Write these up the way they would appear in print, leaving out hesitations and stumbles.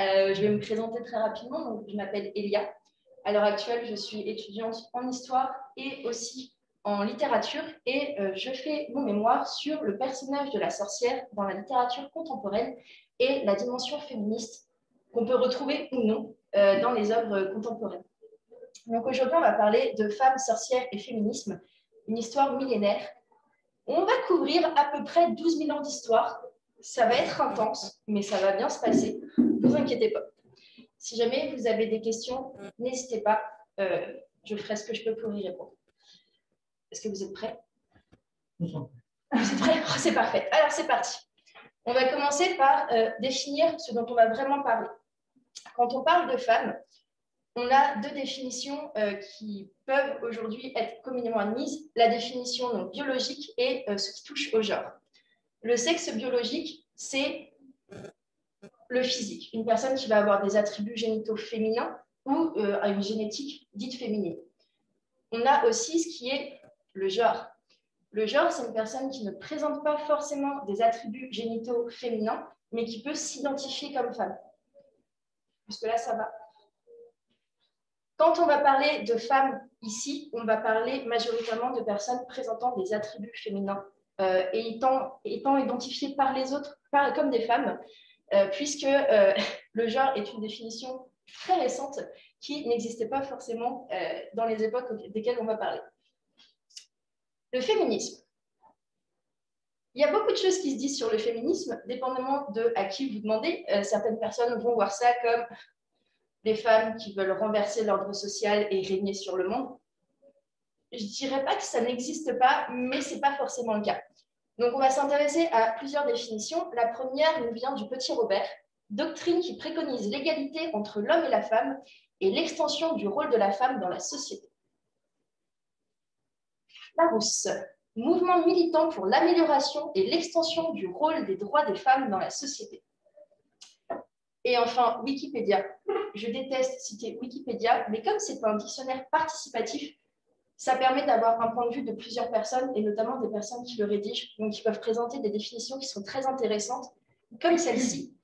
Je vais me présenter très rapidement. Donc, je m'appelle Elia. À l'heure actuelle, je suis étudiante en histoire et aussi en littérature et je fais mon mémoire sur le personnage de la sorcière dans la littérature contemporaine et la dimension féministe qu'on peut retrouver ou non dans les œuvres contemporaines. Donc aujourd'hui, on va parler de femmes, sorcières et féminisme, une histoire millénaire. On va couvrir à peu près 12 000 ans d'histoire. Ça va être intense, mais ça va bien se passer. Ne vous inquiétez pas. Si jamais vous avez des questions, n'hésitez pas. Je ferai ce que je peux pour y répondre. Est-ce que vous êtes prêts? Vous êtes prêts? Oh, c'est parfait. Alors, c'est parti. On va commencer par définir ce dont on va vraiment parler. Quand on parle de femmes, on a deux définitions qui peuvent aujourd'hui être communément admises. La définition donc, biologique et ce qui touche au genre. Le sexe biologique, c'est le physique. Une personne qui va avoir des attributs génitaux féminins ou une génétique dite féminine. On a aussi ce qui est le genre. Le genre, c'est une personne qui ne présente pas forcément des attributs génitaux féminins, mais qui peut s'identifier comme femme. Jusque-là, ça va. Quand on va parler de femmes ici, on va parler majoritairement de personnes présentant des attributs féminins et étant identifiées par les autres comme des femmes, puisque le genre est une définition très récente qui n'existait pas forcément dans les époques desquelles on va parler. Le féminisme. Il y a beaucoup de choses qui se disent sur le féminisme, dépendamment de à qui vous demandez. Certaines personnes vont voir ça comme les femmes qui veulent renverser l'ordre social et régner sur le monde. Je ne dirais pas que ça n'existe pas, mais ce n'est pas forcément le cas. Donc, on va s'intéresser à plusieurs définitions. La première nous vient du Petit Robert, doctrine qui préconise l'égalité entre l'homme et la femme et l'extension du rôle de la femme dans la société. Larousse, mouvement militant pour l'amélioration et l'extension du rôle des droits des femmes dans la société. Et enfin, Wikipédia. Je déteste citer Wikipédia, mais comme c'est un dictionnaire participatif, ça permet d'avoir un point de vue de plusieurs personnes, et notamment des personnes qui le rédigent, donc qui peuvent présenter des définitions qui sont très intéressantes, comme celle-ci.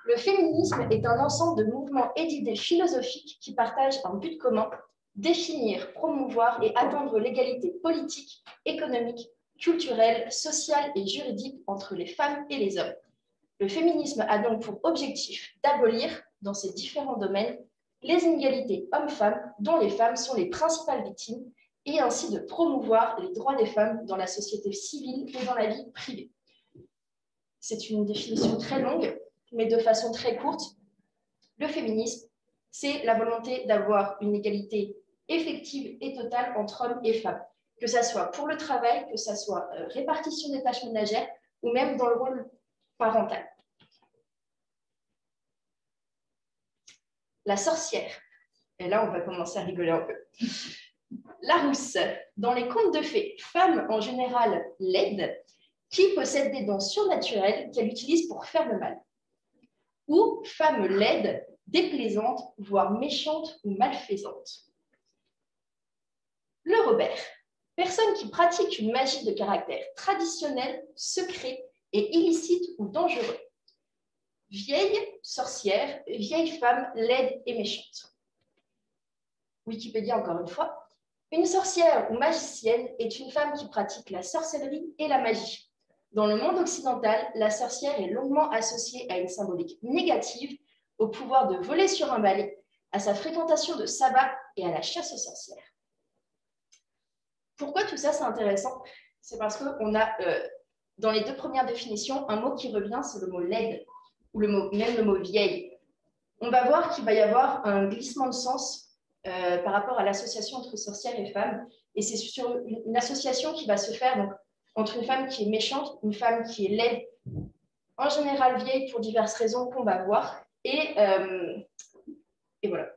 Le féminisme est un ensemble de mouvements et d'idées philosophiques qui partagent un but commun, définir, promouvoir et atteindre l'égalité politique, économique, culturelle, sociale et juridique entre les femmes et les hommes. Le féminisme a donc pour objectif d'abolir, dans ces différents domaines, les inégalités hommes-femmes dont les femmes sont les principales victimes et ainsi de promouvoir les droits des femmes dans la société civile et dans la vie privée. C'est une définition très longue, mais de façon très courte. Le féminisme, c'est la volonté d'avoir une égalité effective et totale entre hommes et femmes, que ce soit pour le travail, que ce soit répartition des tâches ménagères ou même dans le rôle parental. La sorcière. Et là, on va commencer à rigoler un peu. Larousse. Dans les contes de fées, femme en général laide, qui possède des dons surnaturels qu'elle utilise pour faire le mal. Ou femme laide, déplaisante, voire méchante ou malfaisante. Le Robert. Personne qui pratique une magie de caractère traditionnel, secret et illicite ou dangereux. Vieille sorcière, vieille femme laide et méchante. Wikipédia encore une fois. Une sorcière ou magicienne est une femme qui pratique la sorcellerie et la magie. Dans le monde occidental, la sorcière est longuement associée à une symbolique négative, au pouvoir de voler sur un balai, à sa fréquentation de sabbat et à la chasse aux sorcières. Pourquoi tout ça c'est intéressant? C'est parce qu'on a, dans les deux premières définitions, un mot qui revient, c'est le mot laide, ou même le mot vieille. On va voir qu'il va y avoir un glissement de sens par rapport à l'association entre sorcières et femmes. Et c'est sur une association qui va se faire donc, entre une femme qui est méchante, une femme qui est laide, en général vieille pour diverses raisons qu'on va voir. Et voilà.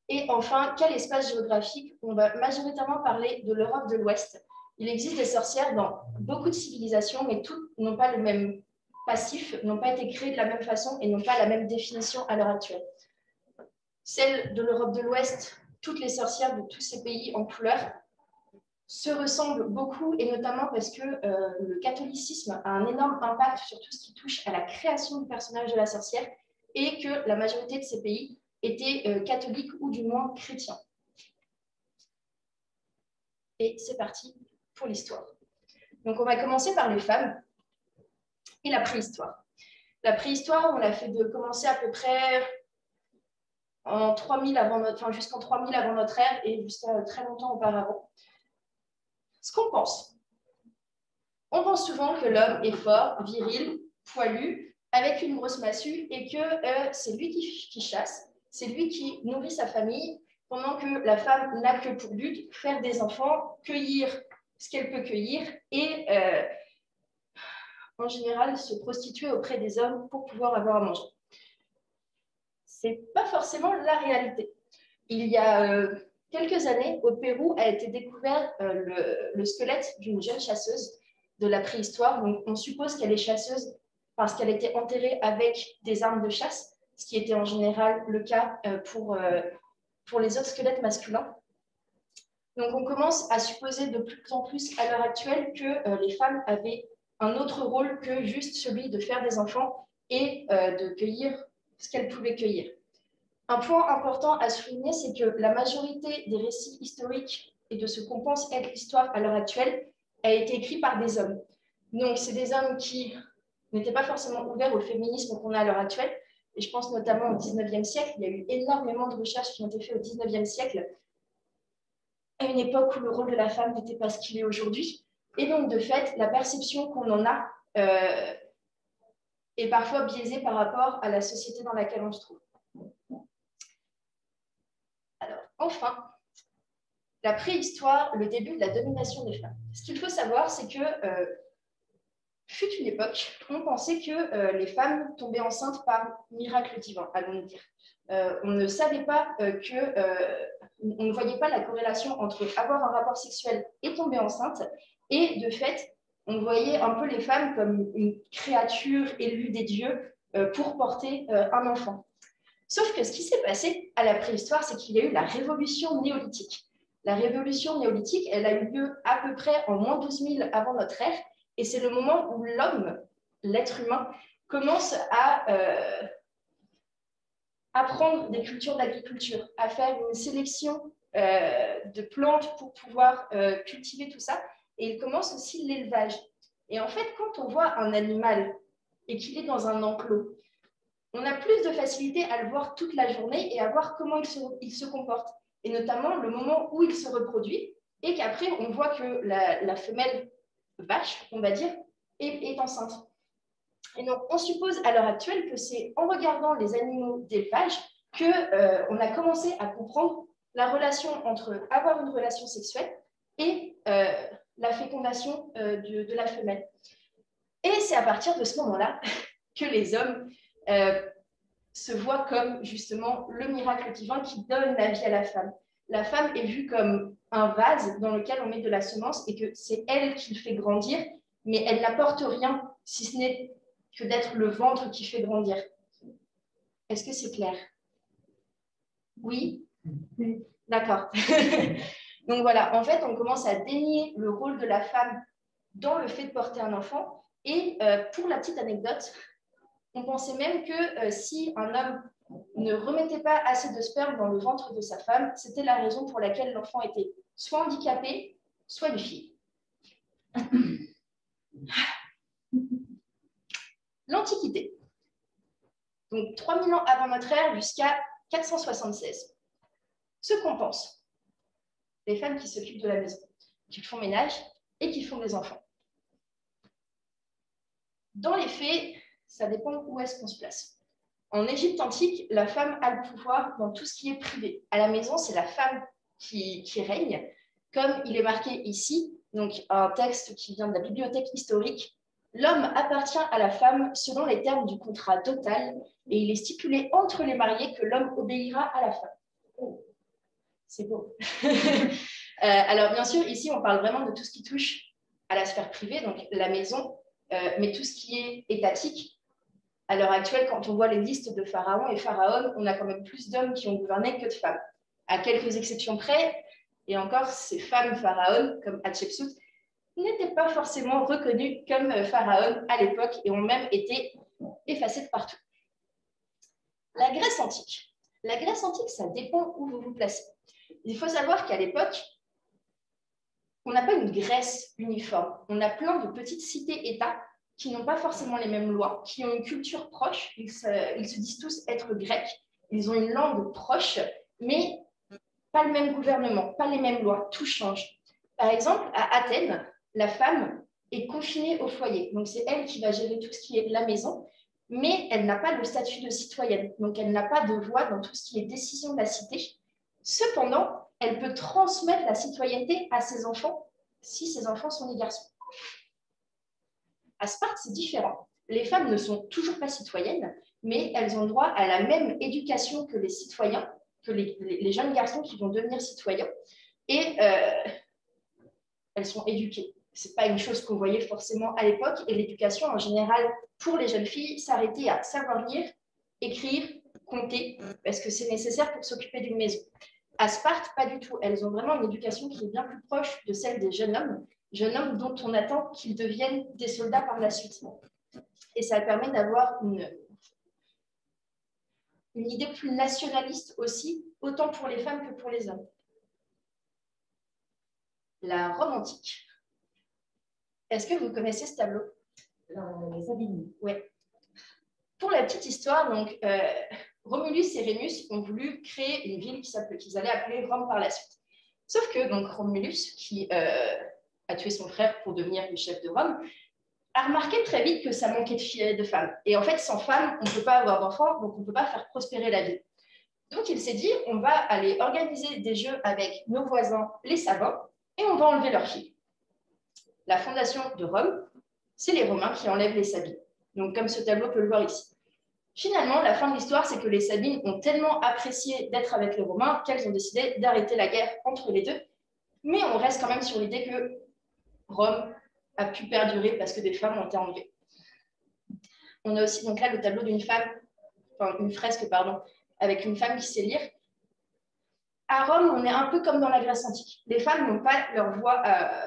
Et enfin, quel espace géographique? On va majoritairement parler de l'Europe de l'Ouest. Il existe des sorcières dans beaucoup de civilisations, mais toutes n'ont pas le même passif, n'ont pas été créées de la même façon et n'ont pas la même définition à l'heure actuelle. Celles de l'Europe de l'Ouest, toutes les sorcières de tous ces pays en couleur se ressemblent beaucoup, et notamment parce que le catholicisme a un énorme impact sur tout ce qui touche à la création du personnage de la sorcière, et que la majorité de ces pays étaient catholiques ou du moins chrétiens. Et c'est parti pour l'histoire. Donc on va commencer par les femmes et la préhistoire. La préhistoire, on l'a fait de commencer à peu près en 3000 avant notre, enfin, jusqu'en 3000 avant notre ère et jusqu'à très longtemps auparavant. Ce qu'on pense. On pense souvent que l'homme est fort, viril, poilu, avec une grosse massue et que c'est lui qui chasse, c'est lui qui nourrit sa famille, pendant que la femme n'a que pour but faire des enfants, cueillir ce qu'elle peut cueillir et en général se prostituer auprès des hommes pour pouvoir avoir à manger. Ce n'est pas forcément la réalité. Il y a quelques années, au Pérou, a été découvert le squelette d'une jeune chasseuse de la préhistoire. Donc, on suppose qu'elle est chasseuse parce qu'elle était enterrée avec des armes de chasse, ce qui était en général le cas pour les autres squelettes masculins. Donc, on commence à supposer de plus en plus à l'heure actuelle que les femmes avaient un autre rôle que juste celui de faire des enfants et de cueillir ce qu'elles pouvaient cueillir. Un point important à souligner, c'est que la majorité des récits historiques et de ce qu'on pense être l'histoire à l'heure actuelle a été écrit par des hommes. Donc, c'est des hommes qui n'étaient pas forcément ouverts au féminisme qu'on a à l'heure actuelle. Et je pense notamment au 19e siècle. Il y a eu énormément de recherches qui ont été faites au 19e siècle, à une époque où le rôle de la femme n'était pas ce qu'il est aujourd'hui. Et donc, de fait, la perception qu'on en a est parfois biaisée par rapport à la société dans laquelle on se trouve. Alors, enfin, la préhistoire, le début de la domination des femmes. Ce qu'il faut savoir, c'est que fut une époque, on pensait que les femmes tombaient enceintes par miracle divin, allons-nous dire. On ne savait pas on ne voyait pas la corrélation entre avoir un rapport sexuel et tomber enceinte, et de fait, on voyait un peu les femmes comme une créature élue des dieux pour porter un enfant. Sauf que ce qui s'est passé à la préhistoire, c'est qu'il y a eu la révolution néolithique. La révolution néolithique, elle a eu lieu à peu près en moins 12 000 avant notre ère, et c'est le moment où l'homme, l'être humain, commence à apprendre des cultures d'agriculture, à faire une sélection de plantes pour pouvoir cultiver tout ça, et il commence aussi l'élevage. Et en fait, quand on voit un animal et qu'il est dans un enclos, on a plus de facilité à le voir toute la journée et à voir comment il se comporte, et notamment le moment où il se reproduit, et qu'après, on voit que la femelle vache, on va dire, est enceinte. Et donc, on suppose à l'heure actuelle que c'est en regardant les animaux d'élevage qu'on a commencé à comprendre la relation entre avoir une relation sexuelle et la fécondation de la femelle. Et c'est à partir de ce moment-là que les hommes se voient comme justement le miracle divin qui donne la vie à la femme. La femme est vue comme un vase dans lequel on met de la semence et que c'est elle qui le fait grandir, mais elle n'apporte rien si ce n'est que d'être le ventre qui fait grandir. Est-ce que c'est clair? Oui? D'accord. Donc voilà, en fait, on commence à dénier le rôle de la femme dans le fait de porter un enfant. Et pour la petite anecdote, on pensait même que si un homme ne remettait pas assez de sperme dans le ventre de sa femme, c'était la raison pour laquelle l'enfant était soit handicapé, soit une fille. L'Antiquité. Donc 3000 ans avant notre ère jusqu'à 476. Ce qu'on pense, les femmes qui s'occupent de la maison, qui font ménage et qui font des enfants. Dans les faits, ça dépend où est-ce qu'on se place. En Égypte antique, la femme a le pouvoir dans tout ce qui est privé. À la maison, c'est la femme qui règne, comme il est marqué ici, donc un texte qui vient de la bibliothèque historique. L'homme appartient à la femme selon les termes du contrat dotal et il est stipulé entre les mariés que l'homme obéira à la femme. Oh, c'est beau. Alors, bien sûr, ici, on parle vraiment de tout ce qui touche à la sphère privée, donc la maison, mais tout ce qui est étatique. À l'heure actuelle, quand on voit les listes de pharaons et pharaons, on a quand même plus d'hommes qui ont gouverné que de femmes, à quelques exceptions près. Et encore, ces femmes pharaons, comme Hatshepsut, n'étaient pas forcément reconnues comme pharaons à l'époque et ont même été effacées de partout. La Grèce antique. La Grèce antique, ça dépend où vous vous placez. Il faut savoir qu'à l'époque, on n'a pas une Grèce uniforme. On a plein de petites cités-États qui n'ont pas forcément les mêmes lois, qui ont une culture proche. Ils se disent tous être grecs. Ils ont une langue proche, mais pas le même gouvernement, pas les mêmes lois. Tout change. Par exemple, à Athènes, la femme est confinée au foyer. Donc, c'est elle qui va gérer tout ce qui est la maison, mais elle n'a pas le statut de citoyenne. Donc, elle n'a pas de voix dans tout ce qui est décision de la cité. Cependant, elle peut transmettre la citoyenneté à ses enfants si ses enfants sont des garçons. À Sparte, c'est différent. Les femmes ne sont toujours pas citoyennes, mais elles ont droit à la même éducation que les citoyens, que les jeunes garçons qui vont devenir citoyens. Et elles sont éduquées. Ce n'est pas une chose qu'on voyait forcément à l'époque. Et l'éducation, en général, pour les jeunes filles, s'arrêtait à savoir lire, écrire, compter, parce que c'est nécessaire pour s'occuper d'une maison. À Sparte, pas du tout. Elles ont vraiment une éducation qui est bien plus proche de celle des jeunes hommes dont on attend qu'ils deviennent des soldats par la suite. Et ça permet d'avoir une idée plus nationaliste aussi, autant pour les femmes que pour les hommes. La Rome antique. Est-ce que vous connaissez ce tableau? Les Sabines. Oui. Pour la petite histoire, donc, Romulus et Rémus ont voulu créer une ville qu'ils allaient appeler Rome par la suite. Sauf que donc, Romulus, qui a tué son frère pour devenir le chef de Rome, a remarqué très vite que ça manquait de filles et de femmes. Et en fait, sans femmes, on ne peut pas avoir d'enfants, donc on ne peut pas faire prospérer la ville. Donc il s'est dit, on va aller organiser des jeux avec nos voisins, les Sabins, et on va enlever leurs filles. La fondation de Rome, c'est les Romains qui enlèvent les Sabines. Donc comme ce tableau peut le voir ici. Finalement, la fin de l'histoire, c'est que les Sabines ont tellement apprécié d'être avec les Romains qu'elles ont décidé d'arrêter la guerre entre les deux. Mais on reste quand même sur l'idée que Rome a pu perdurer parce que des femmes ont été enlevées. On a aussi donc là le tableau d'une femme, enfin une fresque, pardon, avec une femme qui sait lire. À Rome, on est un peu comme dans la Grèce antique. Les femmes n'ont pas leur voix,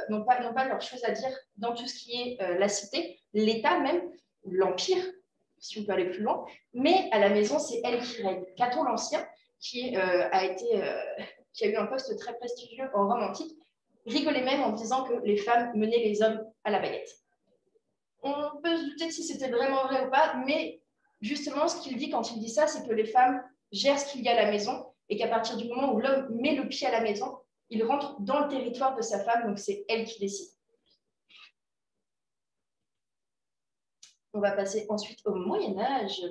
n'ont pas leur chose à dire dans tout ce qui est la cité, l'État même, l'Empire, si on peut aller plus loin. Mais à la maison, c'est elle qui règne. Caton l'Ancien, qui a eu un poste très prestigieux en Rome antique, rigolait même en disant que les femmes menaient les hommes à la baguette. On peut se douter de si c'était vraiment vrai ou pas, mais justement, ce qu'il dit quand il dit ça, c'est que les femmes gèrent ce qu'il y a à la maison et qu'à partir du moment où l'homme met le pied à la maison, il rentre dans le territoire de sa femme, donc c'est elle qui décide. On va passer ensuite au Moyen-Âge.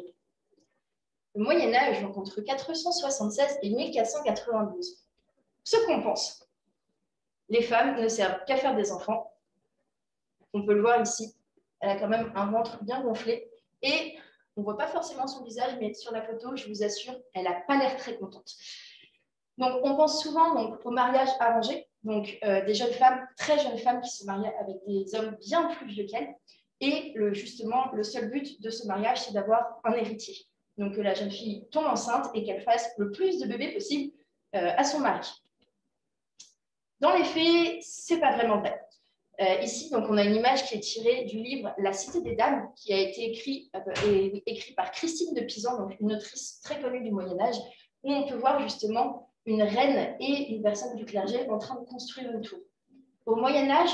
Le Moyen-Âge, donc entre 476 et 1492. Ce qu'on pense, les femmes ne servent qu'à faire des enfants. On peut le voir ici. Elle a quand même un ventre bien gonflé. Et on ne voit pas forcément son visage, mais sur la photo, je vous assure, elle n'a pas l'air très contente. Donc, on pense souvent donc, au mariage arrangé, donc des jeunes femmes, très jeunes femmes qui se mariaient avec des hommes bien plus vieux qu'elles. Et justement, le seul but de ce mariage, c'est d'avoir un héritier. Donc, que la jeune fille tombe enceinte et qu'elle fasse le plus de bébés possible à son mari. Dans les faits, ce n'est pas vraiment vrai. Ici, donc, on a une image qui est tirée du livre La Cité des Dames, qui a été écrit par Christine de Pisan, donc une autrice très connue du Moyen-Âge, où on peut voir justement une reine et une personne du clergé en train de construire une tour. Au Moyen-Âge,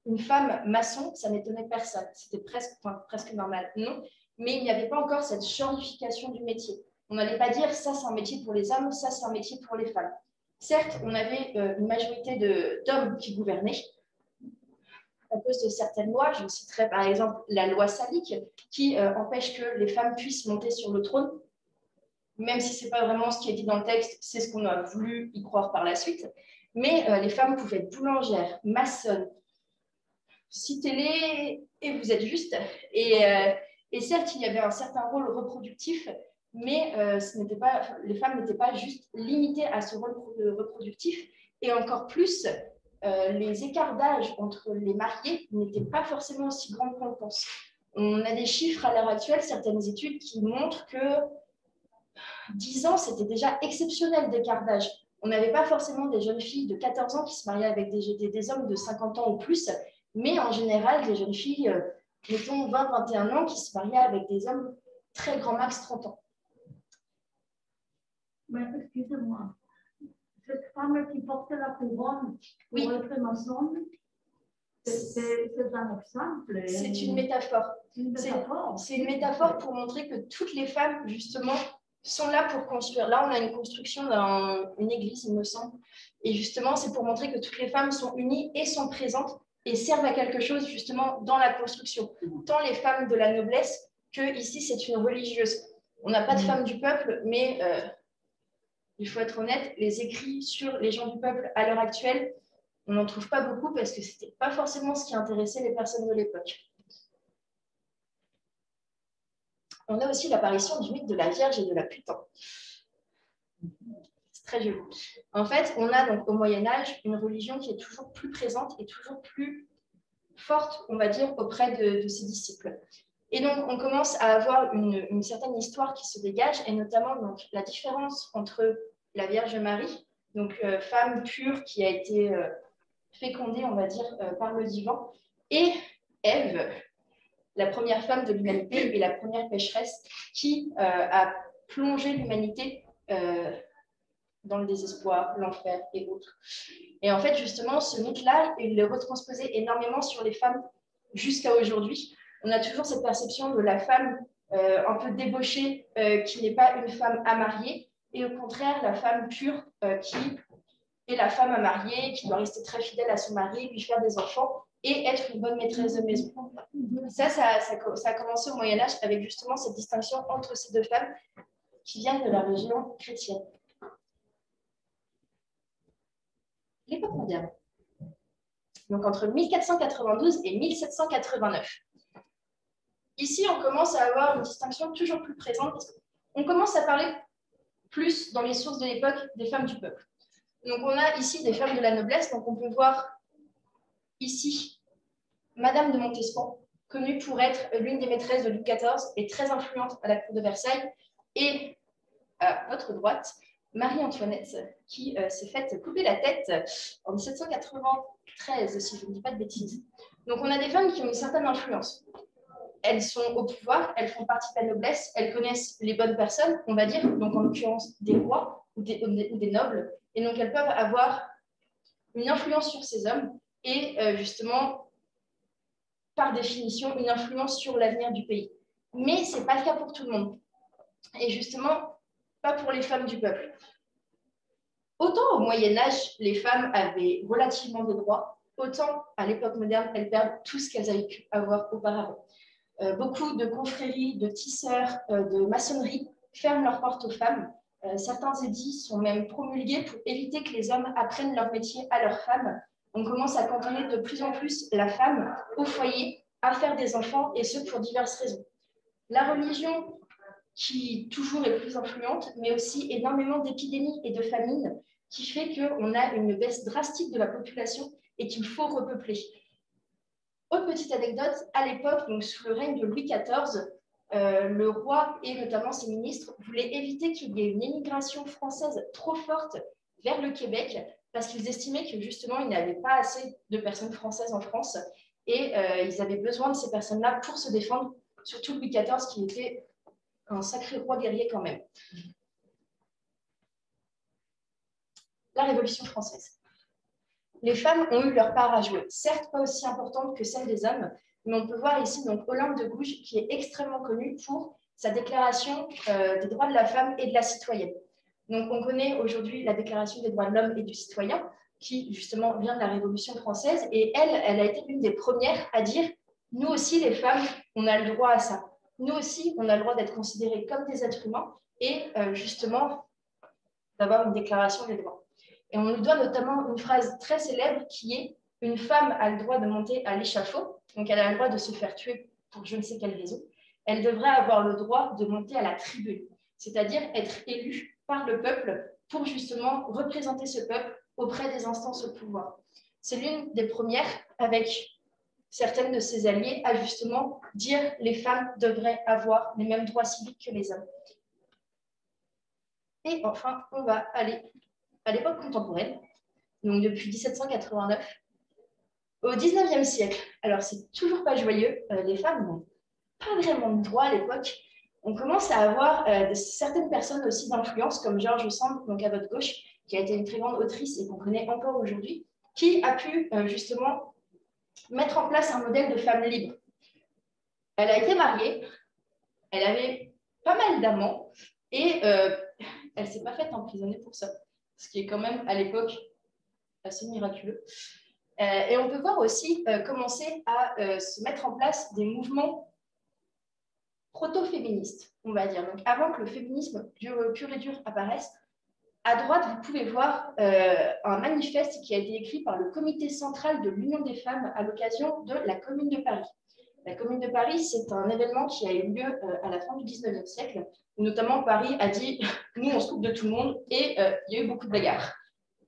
une femme maçon, ça n'étonnait personne. C'était presque normal. Non, mais il n'y avait pas encore cette gentrification du métier. On n'allait pas dire ça, c'est un métier pour les hommes, ça, c'est un métier pour les femmes. Certes, on avait une majorité d'hommes qui gouvernaient, à cause de certaines lois. Je citerai par exemple la loi salique qui empêche que les femmes puissent monter sur le trône, même si ce n'est pas vraiment ce qui est dit dans le texte, c'est ce qu'on a voulu y croire par la suite. Mais les femmes pouvaient être boulangères, maçonnes, citez-les et vous êtes juste. Et certes, il y avait un certain rôle reproductif, mais les femmes n'étaient pas juste limitées à ce rôle reproductif, et encore plus, les écarts d'âge entre les mariés n'étaient pas forcément aussi grands qu'on le pense. On a des chiffres à l'heure actuelle, certaines études qui montrent que 10 ans, c'était déjà exceptionnel d'écart d'âge. On n'avait pas forcément des jeunes filles de 14 ans qui se mariaient avec des hommes de 50 ans ou plus, mais en général, des jeunes filles, mettons 20-21 ans, qui se mariaient avec des hommes très grand max 30 ans. Mais excusez-moi, cette femme qui portait la couronne Oui. pour être maçonne, c'est un exemple. C'est une métaphore. C'est une métaphore pour montrer que toutes les femmes, justement, sont là pour construire. Là, on a une construction d'une église, il me semble. Et justement, c'est pour montrer que toutes les femmes sont unies et sont présentes et servent à quelque chose, justement, dans la construction. Tant les femmes de la noblesse que ici, c'est une religieuse. On n'a pas de femmes du peuple, mais il faut être honnête, les écrits sur les gens du peuple à l'heure actuelle, on n'en trouve pas beaucoup parce que ce n'était pas forcément ce qui intéressait les personnes de l'époque. On a aussi l'apparition du mythe de la Vierge et de la Putain. C'est très joli. En fait, on a donc au Moyen-Âge une religion qui est toujours plus présente et toujours plus forte, on va dire, auprès de ses disciples. Et donc, on commence à avoir une certaine histoire qui se dégage, et notamment donc, la différence entre la Vierge Marie, donc femme pure qui a été fécondée, on va dire, par le divin, et Ève, la première femme de l'humanité et la première pécheresse qui a plongé l'humanité dans le désespoir, l'enfer et autres. Et en fait, justement, ce mythe-là, il est retransposé énormément sur les femmes jusqu'à aujourd'hui. On a toujours cette perception de la femme un peu débauchée, qui n'est pas une femme à marier, et au contraire, la femme pure qui est la femme à marier, qui doit rester très fidèle à son mari, lui faire des enfants et être une bonne maîtresse de maison. Ça a commencé au Moyen-Âge avec justement cette distinction entre ces deux femmes qui viennent de la religion chrétienne. L'époque moderne. Donc entre 1492 et 1789. Ici, on commence à avoir une distinction toujours plus présente parce qu'on commence à parler plus dans les sources de l'époque des femmes du peuple. Donc on a ici des femmes de la noblesse, donc on peut voir ici Madame de Montespan, connue pour être l'une des maîtresses de Louis XIV et très influente à la cour de Versailles, et à votre droite, Marie-Antoinette, qui s'est faite couper la tête en 1793, si je ne dis pas de bêtises. Donc on a des femmes qui ont une certaine influence. Elles sont au pouvoir, elles font partie de la noblesse, elles connaissent les bonnes personnes, on va dire, donc en l'occurrence des rois ou des nobles, et donc elles peuvent avoir une influence sur ces hommes et justement, par définition, une influence sur l'avenir du pays. Mais ce n'est pas le cas pour tout le monde. Et justement, pas pour les femmes du peuple. Autant au Moyen-Âge, les femmes avaient relativement des droits, autant à l'époque moderne, elles perdent tout ce qu'elles avaient pu avoir auparavant. Beaucoup de confréries, de tisseurs, de maçonnerie ferment leurs portes aux femmes. Certains édits sont même promulgués pour éviter que les hommes apprennent leur métier à leurs femmes. On commence à cantonner de plus en plus la femme au foyer, à faire des enfants, et ce pour diverses raisons. La religion, qui toujours est plus influente, mais aussi énormément d'épidémies et de famines, qui fait qu'on a une baisse drastique de la population et qu'il faut repeupler. Autre petite anecdote, à l'époque, donc sous le règne de Louis XIV, le roi et notamment ses ministres voulaient éviter qu'il y ait une émigration française trop forte vers le Québec parce qu'ils estimaient que justement, il n'y avait pas assez de personnes françaises en France et ils avaient besoin de ces personnes-là pour se défendre, surtout Louis XIV qui était un sacré roi guerrier quand même. La Révolution française. Les femmes ont eu leur part à jouer, certes pas aussi importante que celle des hommes, mais on peut voir ici donc Olympe de Gouges qui est extrêmement connue pour sa déclaration des droits de la femme et de la citoyenne. Donc on connaît aujourd'hui la déclaration des droits de l'homme et du citoyen qui justement vient de la Révolution française et elle a été l'une des premières à dire nous aussi les femmes on a le droit à ça. Nous aussi on a le droit d'être considérés comme des êtres humains et justement d'avoir une déclaration des droits. Et on lui doit notamment une phrase très célèbre qui est « Une femme a le droit de monter à l'échafaud », donc elle a le droit de se faire tuer pour je ne sais quelle raison. Elle devrait avoir le droit de monter à la tribune, c'est-à-dire être élue par le peuple pour justement représenter ce peuple auprès des instances au pouvoir. C'est l'une des premières, avec certaines de ses alliées, à justement dire « les femmes devraient avoir les mêmes droits civiques que les hommes ». Et enfin, on va aller à l'époque contemporaine, donc depuis 1789, au 19e siècle. Alors, c'est toujours pas joyeux, les femmes n'ont pas vraiment de droit à l'époque. On commence à avoir certaines personnes aussi d'influence, comme George Sand, donc à votre gauche, qui a été une très grande autrice et qu'on connaît encore aujourd'hui, qui a pu justement mettre en place un modèle de femme libre. Elle a été mariée, elle avait pas mal d'amants, et elle ne s'est pas faite emprisonner pour ça, ce qui est quand même à l'époque assez miraculeux. Et on peut voir aussi commencer à se mettre en place des mouvements proto-féministes, on va dire. Donc, avant que le féminisme pur et dur apparaisse, à droite, vous pouvez voir un manifeste qui a été écrit par le comité central de l'Union des femmes à l'occasion de la Commune de Paris. La Commune de Paris, c'est un événement qui a eu lieu à la fin du 19e siècle, où notamment Paris a dit « nous, on se coupe de tout le monde » et il y a eu beaucoup de bagarres,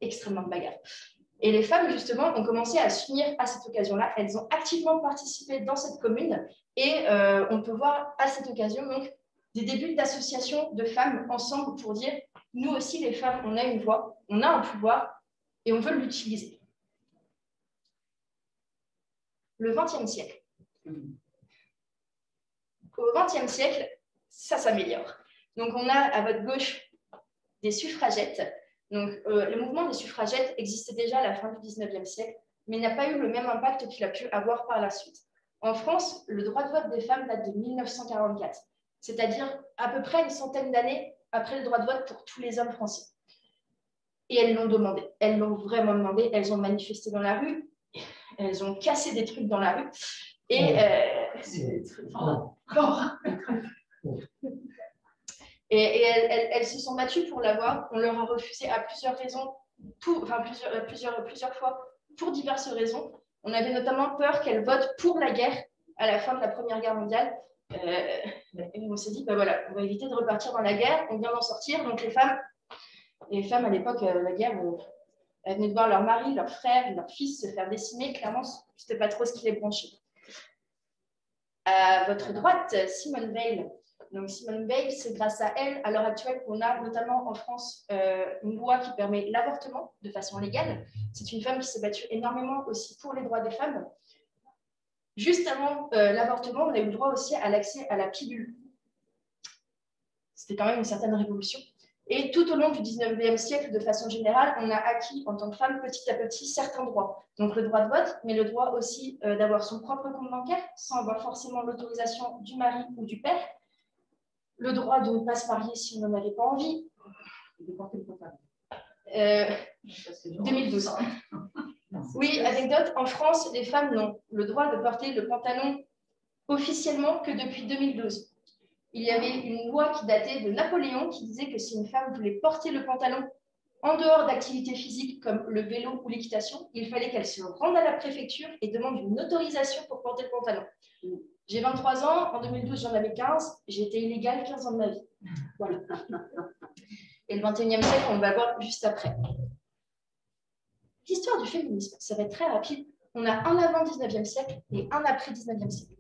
extrêmement de bagarres. Et les femmes, justement, ont commencé à s'unir à cette occasion-là. Elles ont activement participé dans cette commune et on peut voir à cette occasion donc, des débuts d'associations de femmes ensemble pour dire « nous aussi, les femmes, on a une voix, on a un pouvoir et on veut l'utiliser ». Le XXe siècle. Au XXe siècle, ça s'améliore. Donc, on a à votre gauche des suffragettes. Donc, le mouvement des suffragettes existait déjà à la fin du XIXe siècle, mais n'a pas eu le même impact qu'il a pu avoir par la suite. En France, le droit de vote des femmes date de 1944, c'est-à-dire à peu près une centaine d'années après le droit de vote pour tous les hommes français. Et elles l'ont demandé, elles l'ont vraiment demandé, elles ont manifesté dans la rue, elles ont cassé des trucs dans la rue, et elles se sont battues pour l'avoir. On leur a refusé à plusieurs raisons, plusieurs fois, pour diverses raisons. On avait notamment peur qu'elles votent pour la guerre à la fin de la Première Guerre mondiale. Et on s'est dit, ben voilà, on va éviter de repartir dans la guerre, on vient d'en sortir. Donc les femmes à l'époque, la guerre, elles venaient de voir leur mari, leur frère, leur fils se faire décimer. Clairement, ce n'était pas trop ce qui les branchait. À votre droite, Simone Veil. Donc Simone Veil, c'est grâce à elle, à l'heure actuelle, qu'on a notamment en France une loi qui permet l'avortement de façon légale. C'est une femme qui s'est battue énormément aussi pour les droits des femmes. Juste avant l'avortement, on a eu le droit aussi à l'accès à la pilule. C'était quand même une certaine révolution. Et tout au long du 19e siècle, de façon générale, on a acquis en tant que femme petit à petit certains droits. Donc le droit de vote, mais le droit aussi d'avoir son propre compte bancaire sans avoir forcément l'autorisation du mari ou du père. Le droit de ne pas se marier si on n'en avait pas envie. 2012. Oui, anecdote, en France, les femmes n'ont le droit de porter le pantalon officiellement que depuis 2012. Il y avait une loi qui datait de Napoléon qui disait que si une femme voulait porter le pantalon en dehors d'activités physiques comme le vélo ou l'équitation, il fallait qu'elle se rende à la préfecture et demande une autorisation pour porter le pantalon. J'ai 23 ans, en 2012 j'en avais 15, j'ai été illégale 15 ans de ma vie. Voilà. Et le 21e siècle, on va voir juste après. L'histoire du féminisme, ça va être très rapide. On a un avant 19e siècle et un après 19e siècle.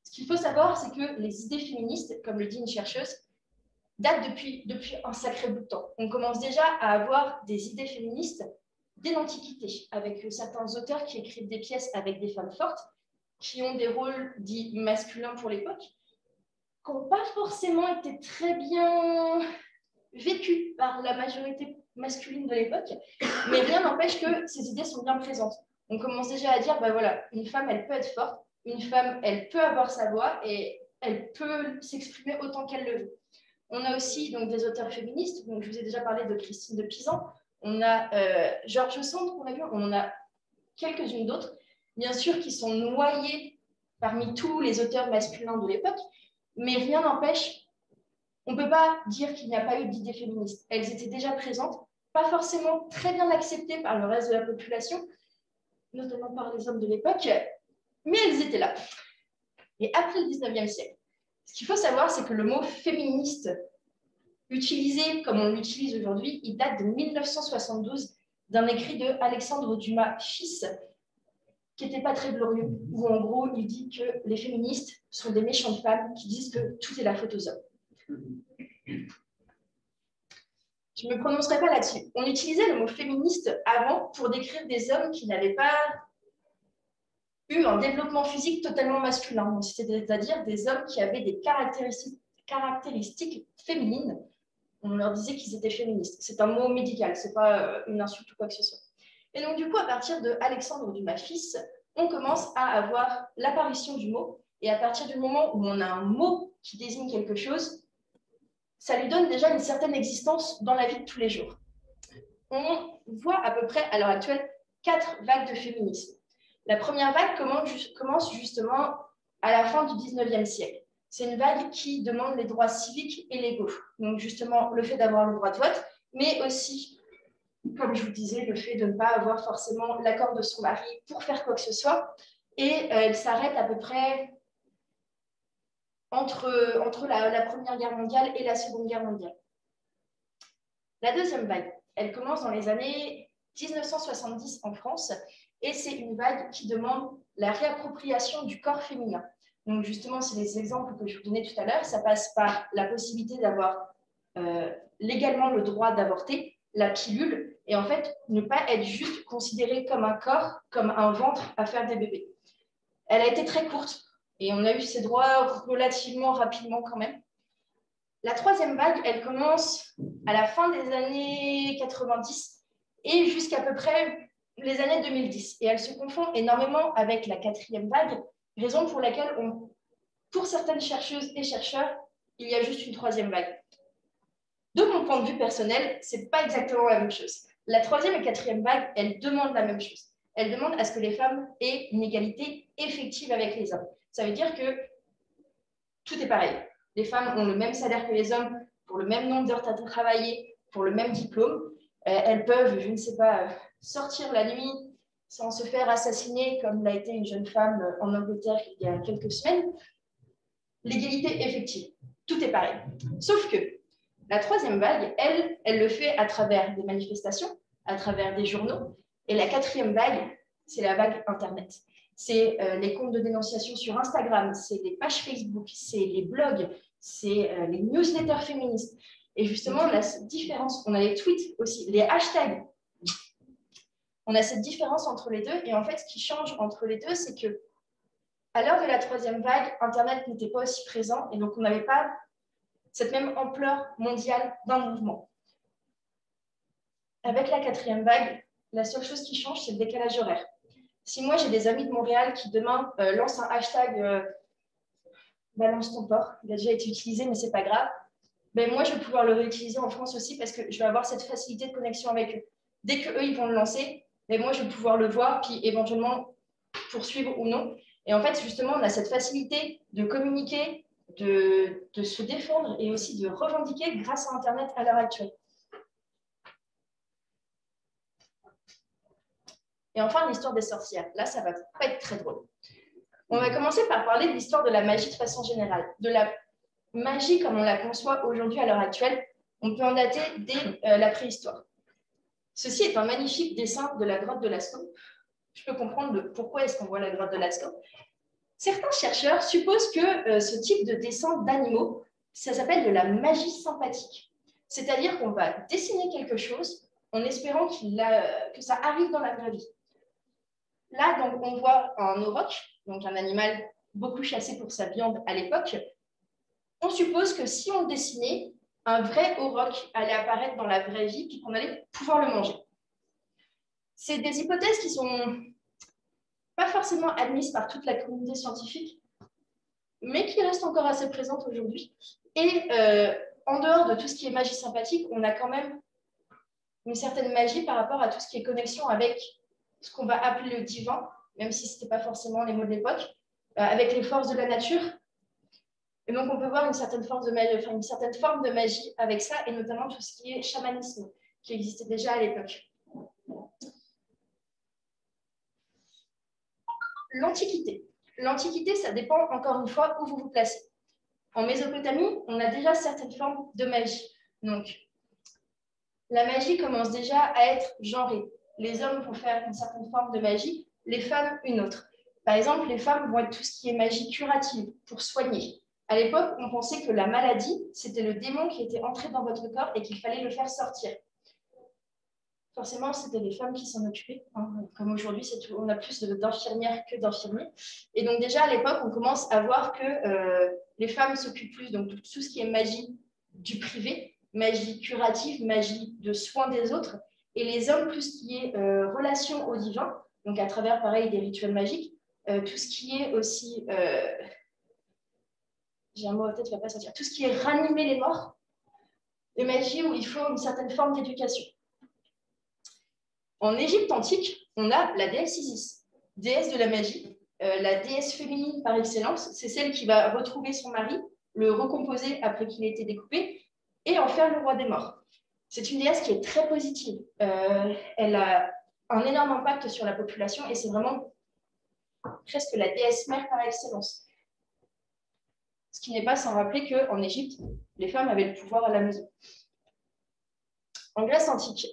Ce qu'il faut savoir, c'est que les idées féministes, comme le dit une chercheuse, datent depuis un sacré bout de temps. On commence déjà à avoir des idées féministes dès l'Antiquité, avec certains auteurs qui écrivent des pièces avec des femmes fortes, qui ont des rôles dits masculins pour l'époque, qui n'ont pas forcément été très bien vécus par la majorité masculine de l'époque, mais rien n'empêche que ces idées sont bien présentes. On commence déjà à dire, ben voilà, une femme, elle peut être forte, une femme, elle peut avoir sa voix et elle peut s'exprimer autant qu'elle le veut. On a aussi donc, des auteurs féministes, donc je vous ai déjà parlé de Christine de Pisan, on a George Sand qu'on a vu, on en a quelques-unes d'autres, bien sûr qui sont noyées parmi tous les auteurs masculins de l'époque, mais rien n'empêche, on ne peut pas dire qu'il n'y a pas eu d'idées féministes. Elles étaient déjà présentes, pas forcément très bien acceptées par le reste de la population, notamment par les hommes de l'époque, mais elles étaient là. Et après le 19e siècle, ce qu'il faut savoir, c'est que le mot féministe, utilisé comme on l'utilise aujourd'hui, il date de 1972 d'un écrit de Alexandre Dumas, fils, qui n'était pas très glorieux, où en gros, il dit que les féministes sont des méchantes femmes qui disent que tout est la faute aux hommes. Je ne me prononcerai pas là-dessus. On utilisait le mot féministe avant pour décrire des hommes qui n'avaient pas eu un développement physique totalement masculin, c'est-à-dire des hommes qui avaient des caractéristiques féminines. On leur disait qu'ils étaient féministes. C'est un mot médical, ce n'est pas une insulte ou quoi que ce soit. Et donc, du coup, à partir de Alexandre Dumas fils, on commence à avoir l'apparition du mot. Et à partir du moment où on a un mot qui désigne quelque chose, ça lui donne déjà une certaine existence dans la vie de tous les jours. On voit à peu près, à l'heure actuelle, 4 vagues de féminisme. La première vague commence justement à la fin du 19e siècle. C'est une vague qui demande les droits civiques et légaux. Donc justement, le fait d'avoir le droit de vote, mais aussi, comme je vous disais, le fait de ne pas avoir forcément l'accord de son mari pour faire quoi que ce soit. Et elle s'arrête à peu près entre la Première Guerre mondiale et la Seconde Guerre mondiale. La deuxième vague, elle commence dans les années 1970 en France, et c'est une vague qui demande la réappropriation du corps féminin. Donc justement, c'est les exemples que je vous donnais tout à l'heure, ça passe par la possibilité d'avoir légalement le droit d'avorter, la pilule, et en fait, ne pas être juste considéré comme un corps, comme un ventre à faire des bébés. Elle a été très courte, et on a eu ces droits relativement rapidement quand même. La troisième vague, elle commence à la fin des années 90 et jusqu'à peu près les années 2010. Et elle se confond énormément avec la quatrième vague, raison pour laquelle, pour certaines chercheuses et chercheurs, il y a juste une troisième vague. De mon point de vue personnel, ce n'est pas exactement la même chose. La troisième et quatrième vague, elles demandent la même chose. Elles demandent à ce que les femmes aient une égalité effective avec les hommes. Ça veut dire que tout est pareil. Les femmes ont le même salaire que les hommes pour le même nombre d'heures travaillées, pour le même diplôme. Elles peuvent, je ne sais pas, sortir la nuit sans se faire assassiner comme l'a été une jeune femme en Angleterre il y a quelques semaines. L'égalité effective, tout est pareil. Sauf que la troisième vague, elle le fait à travers des manifestations, à travers des journaux. Et la quatrième vague, c'est la vague Internet. C'est les comptes de dénonciation sur Instagram, c'est les pages Facebook, c'est les blogs, c'est les newsletters féministes. Et justement, la différence, on a les tweets aussi, les hashtags. On a cette différence entre les deux. Et en fait, ce qui change entre les deux, c'est que à l'heure de la troisième vague, Internet n'était pas aussi présent et donc on n'avait pas cette même ampleur mondiale d'un mouvement. Avec la quatrième vague, la seule chose qui change, c'est le décalage horaire. Si moi, j'ai des amis de Montréal qui demain lancent un hashtag balance ton porc, il a déjà été utilisé, mais ce n'est pas grave, ben moi, je vais pouvoir le réutiliser en France aussi parce que je vais avoir cette facilité de connexion avec eux. Dès qu'eux, ils vont le lancer, ben moi, je vais pouvoir le voir, puis éventuellement poursuivre ou non. Et en fait, justement, on a cette facilité de communiquer, de se défendre et aussi de revendiquer grâce à Internet à l'heure actuelle. Et enfin, l'histoire des sorcières. Là, ça va pas être très drôle. On va commencer par parler de l'histoire de la magie de façon générale. De la magie comme on la conçoit aujourd'hui à l'heure actuelle, on peut en dater dès la préhistoire. Ceci est un magnifique dessin de la grotte de Lascaux. Je peux comprendre pourquoi est-ce qu'on voit la grotte de Lascaux. Certains chercheurs supposent que ce type de dessin d'animaux, ça s'appelle de la magie sympathique. C'est-à-dire qu'on va dessiner quelque chose en espérant que ça arrive dans la vraie vie. Là, donc, on voit un auroch, donc un animal beaucoup chassé pour sa viande à l'époque. On suppose que si on le dessinait, un vrai auroch allait apparaître dans la vraie vie et qu'on allait pouvoir le manger. C'est des hypothèses qui sont pas forcément admises par toute la communauté scientifique, mais qui restent encore assez présentes aujourd'hui. Et en dehors de tout ce qui est magie sympathique, on a quand même une certaine magie par rapport à tout ce qui est connexion avec ce qu'on va appeler le divin, même si ce n'était pas forcément les mots de l'époque, avec les forces de la nature. Et donc, on peut voir une certaine forme de magie avec ça, et notamment tout ce qui est chamanisme, qui existait déjà à l'époque. L'Antiquité. L'Antiquité, ça dépend encore une fois où vous vous placez. En Mésopotamie, on a déjà certaines formes de magie. Donc, la magie commence déjà à être genrée. Les hommes vont faire une certaine forme de magie, les femmes une autre. Par exemple, les femmes vont être tout ce qui est magie curative, pour soigner. À l'époque, on pensait que la maladie, c'était le démon qui était entré dans votre corps et qu'il fallait le faire sortir. Forcément, c'était les femmes qui s'en occupaient. Hein. Comme aujourd'hui, on a plus d'infirmières que d'infirmiers. Et donc déjà, à l'époque, on commence à voir que les femmes s'occupent plus donc, de tout ce qui est magie du privé, magie curative, magie de soins des autres, et les hommes, plus ce qui est relation au divin, donc à travers, pareil, des rituels magiques, tout ce qui est aussi... j'ai un mot à tête, il ne va pas sortir. Tout ce qui est ranimer les morts, les magies où il faut une certaine forme d'éducation. En Égypte antique, on a la déesse Isis, déesse de la magie, la déesse féminine par excellence. C'est celle qui va retrouver son mari, le recomposer après qu'il ait été découpé, et en faire le roi des morts. C'est une déesse qui est très positive. Elle a un énorme impact sur la population et c'est vraiment presque la déesse mère par excellence. Ce qui n'est pas sans rappeler qu'en Égypte, les femmes avaient le pouvoir à la maison. En Grèce antique,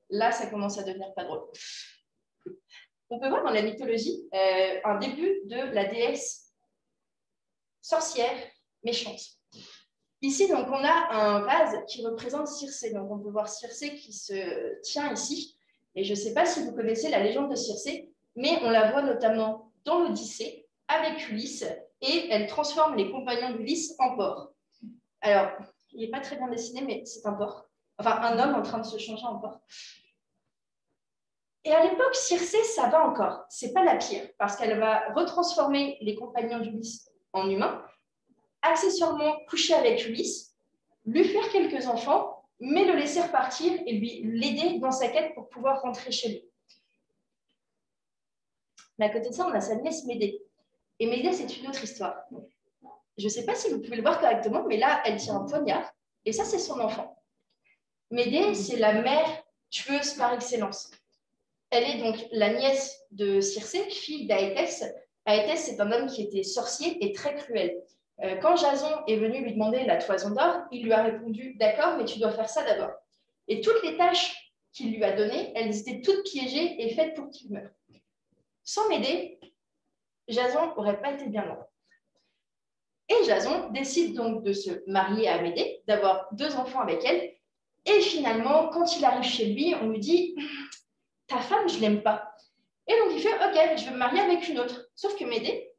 là, ça commence à devenir pas drôle. On peut voir dans la mythologie un début de la déesse sorcière méchante. Ici, donc, on a un vase qui représente Circé. Donc, on peut voir Circé qui se tient ici. Et je ne sais pas si vous connaissez la légende de Circé, mais on la voit notamment dans l'Odyssée avec Ulysse, et elle transforme les compagnons d'Ulysse en porcs. Alors, il n'est pas très bien dessiné, mais c'est un porc. Enfin, un homme en train de se changer en porc. Et à l'époque, Circé, ça va encore. C'est pas la pire, parce qu'elle va retransformer les compagnons d'Ulysse en humains, accessoirement coucher avec Ulysse, lui faire quelques enfants, mais le laisser repartir et l'aider dans sa quête pour pouvoir rentrer chez lui. Mais à côté de ça, on a sa nièce Médée. Et Médée, c'est une autre histoire. Je ne sais pas si vous pouvez le voir correctement, mais là, elle tient un poignard, et ça, c'est son enfant. Médée, c'est la mère tueuse par excellence. Elle est donc la nièce de Circé, fille d'Aétès. Aétès, c'est un homme qui était sorcier et très cruel. Quand Jason est venu lui demander la toison d'or, il lui a répondu « D'accord, mais tu dois faire ça d'abord ». Et toutes les tâches qu'il lui a données, elles étaient toutes piégées et faites pour qu'il meure. Sans Médée, Jason n'aurait pas été bien loin. Et Jason décide donc de se marier à Médée, d'avoir 2 enfants avec elle. Et finalement, quand il arrive chez lui, on lui dit « Ta femme, je ne l'aime pas ». Et donc il fait « Ok, je vais me marier avec une autre ». Sauf que Médée,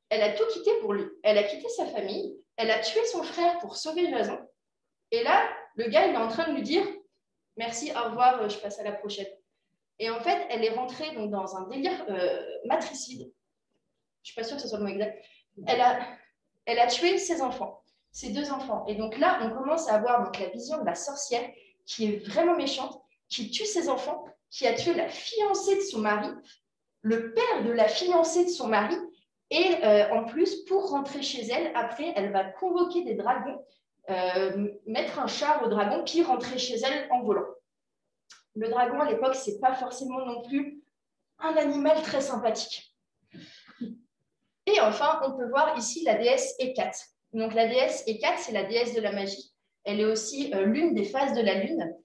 elle a tout quitté pour lui. Elle a quitté sa famille, elle a tué son frère pour sauver Jason. Et là, le gars, il est en train de lui dire « Merci, au revoir, je passe à la prochaine ». Et en fait, elle est rentrée donc, dans un délire matricide. Je ne suis pas sûre que ce soit le mot exact. Elle a tué ses enfants, ses 2 enfants. Et donc là, on commence à avoir donc, la vision de la sorcière qui est vraiment méchante, qui tue ses enfants, qui a tué la fiancée de son mari, le père de la fiancée de son mari. Et en plus, pour rentrer chez elle, après, elle va convoquer des dragons, mettre un char au dragon, puis rentrer chez elle en volant. Le dragon, à l'époque, ce n'est pas forcément non plus un animal très sympathique. Et enfin, on peut voir ici la déesse Hécate. Donc la déesse Hécate, c'est la déesse de la magie. Elle est aussi l'une des phases de la lune.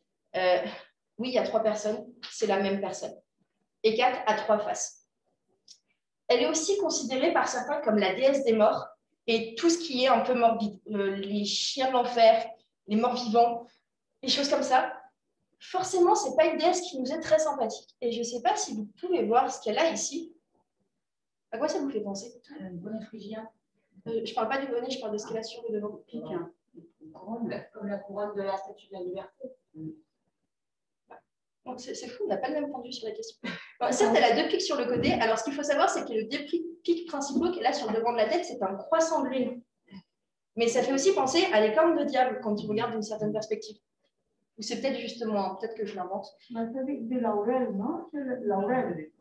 Oui, il y a 3 personnes, c'est la même personne. Hécate a 3 faces. Elle est aussi considérée par certains comme la déesse des morts et tout ce qui est un peu morbide, les chiens de l'enfer, les morts vivants, les choses comme ça. Forcément, ce n'est pas une déesse qui nous est très sympathique. Et je ne sais pas si vous pouvez voir ce qu'elle a ici. À quoi ça vous fait penser? Bonnet phrygien. Je ne parle pas du bonnet, je parle de ce qu'elle a sur le devant. Comme la couronne de la Statue de la Liberté. C'est fou, on n'a pas le même point de vue sur la question. Bon, certes, elle a 2 pics sur le côté. Alors, ce qu'il faut savoir, c'est que les 2 pics principaux qu'elle a sur le devant de la tête, c'est un croissant de lune. Mais ça fait aussi penser à des cornes de diable quand tu regardes d'une certaine perspective. Ou c'est peut-être justement, peut-être que je l'invente. C'est de laurel, non? C'est le laurel.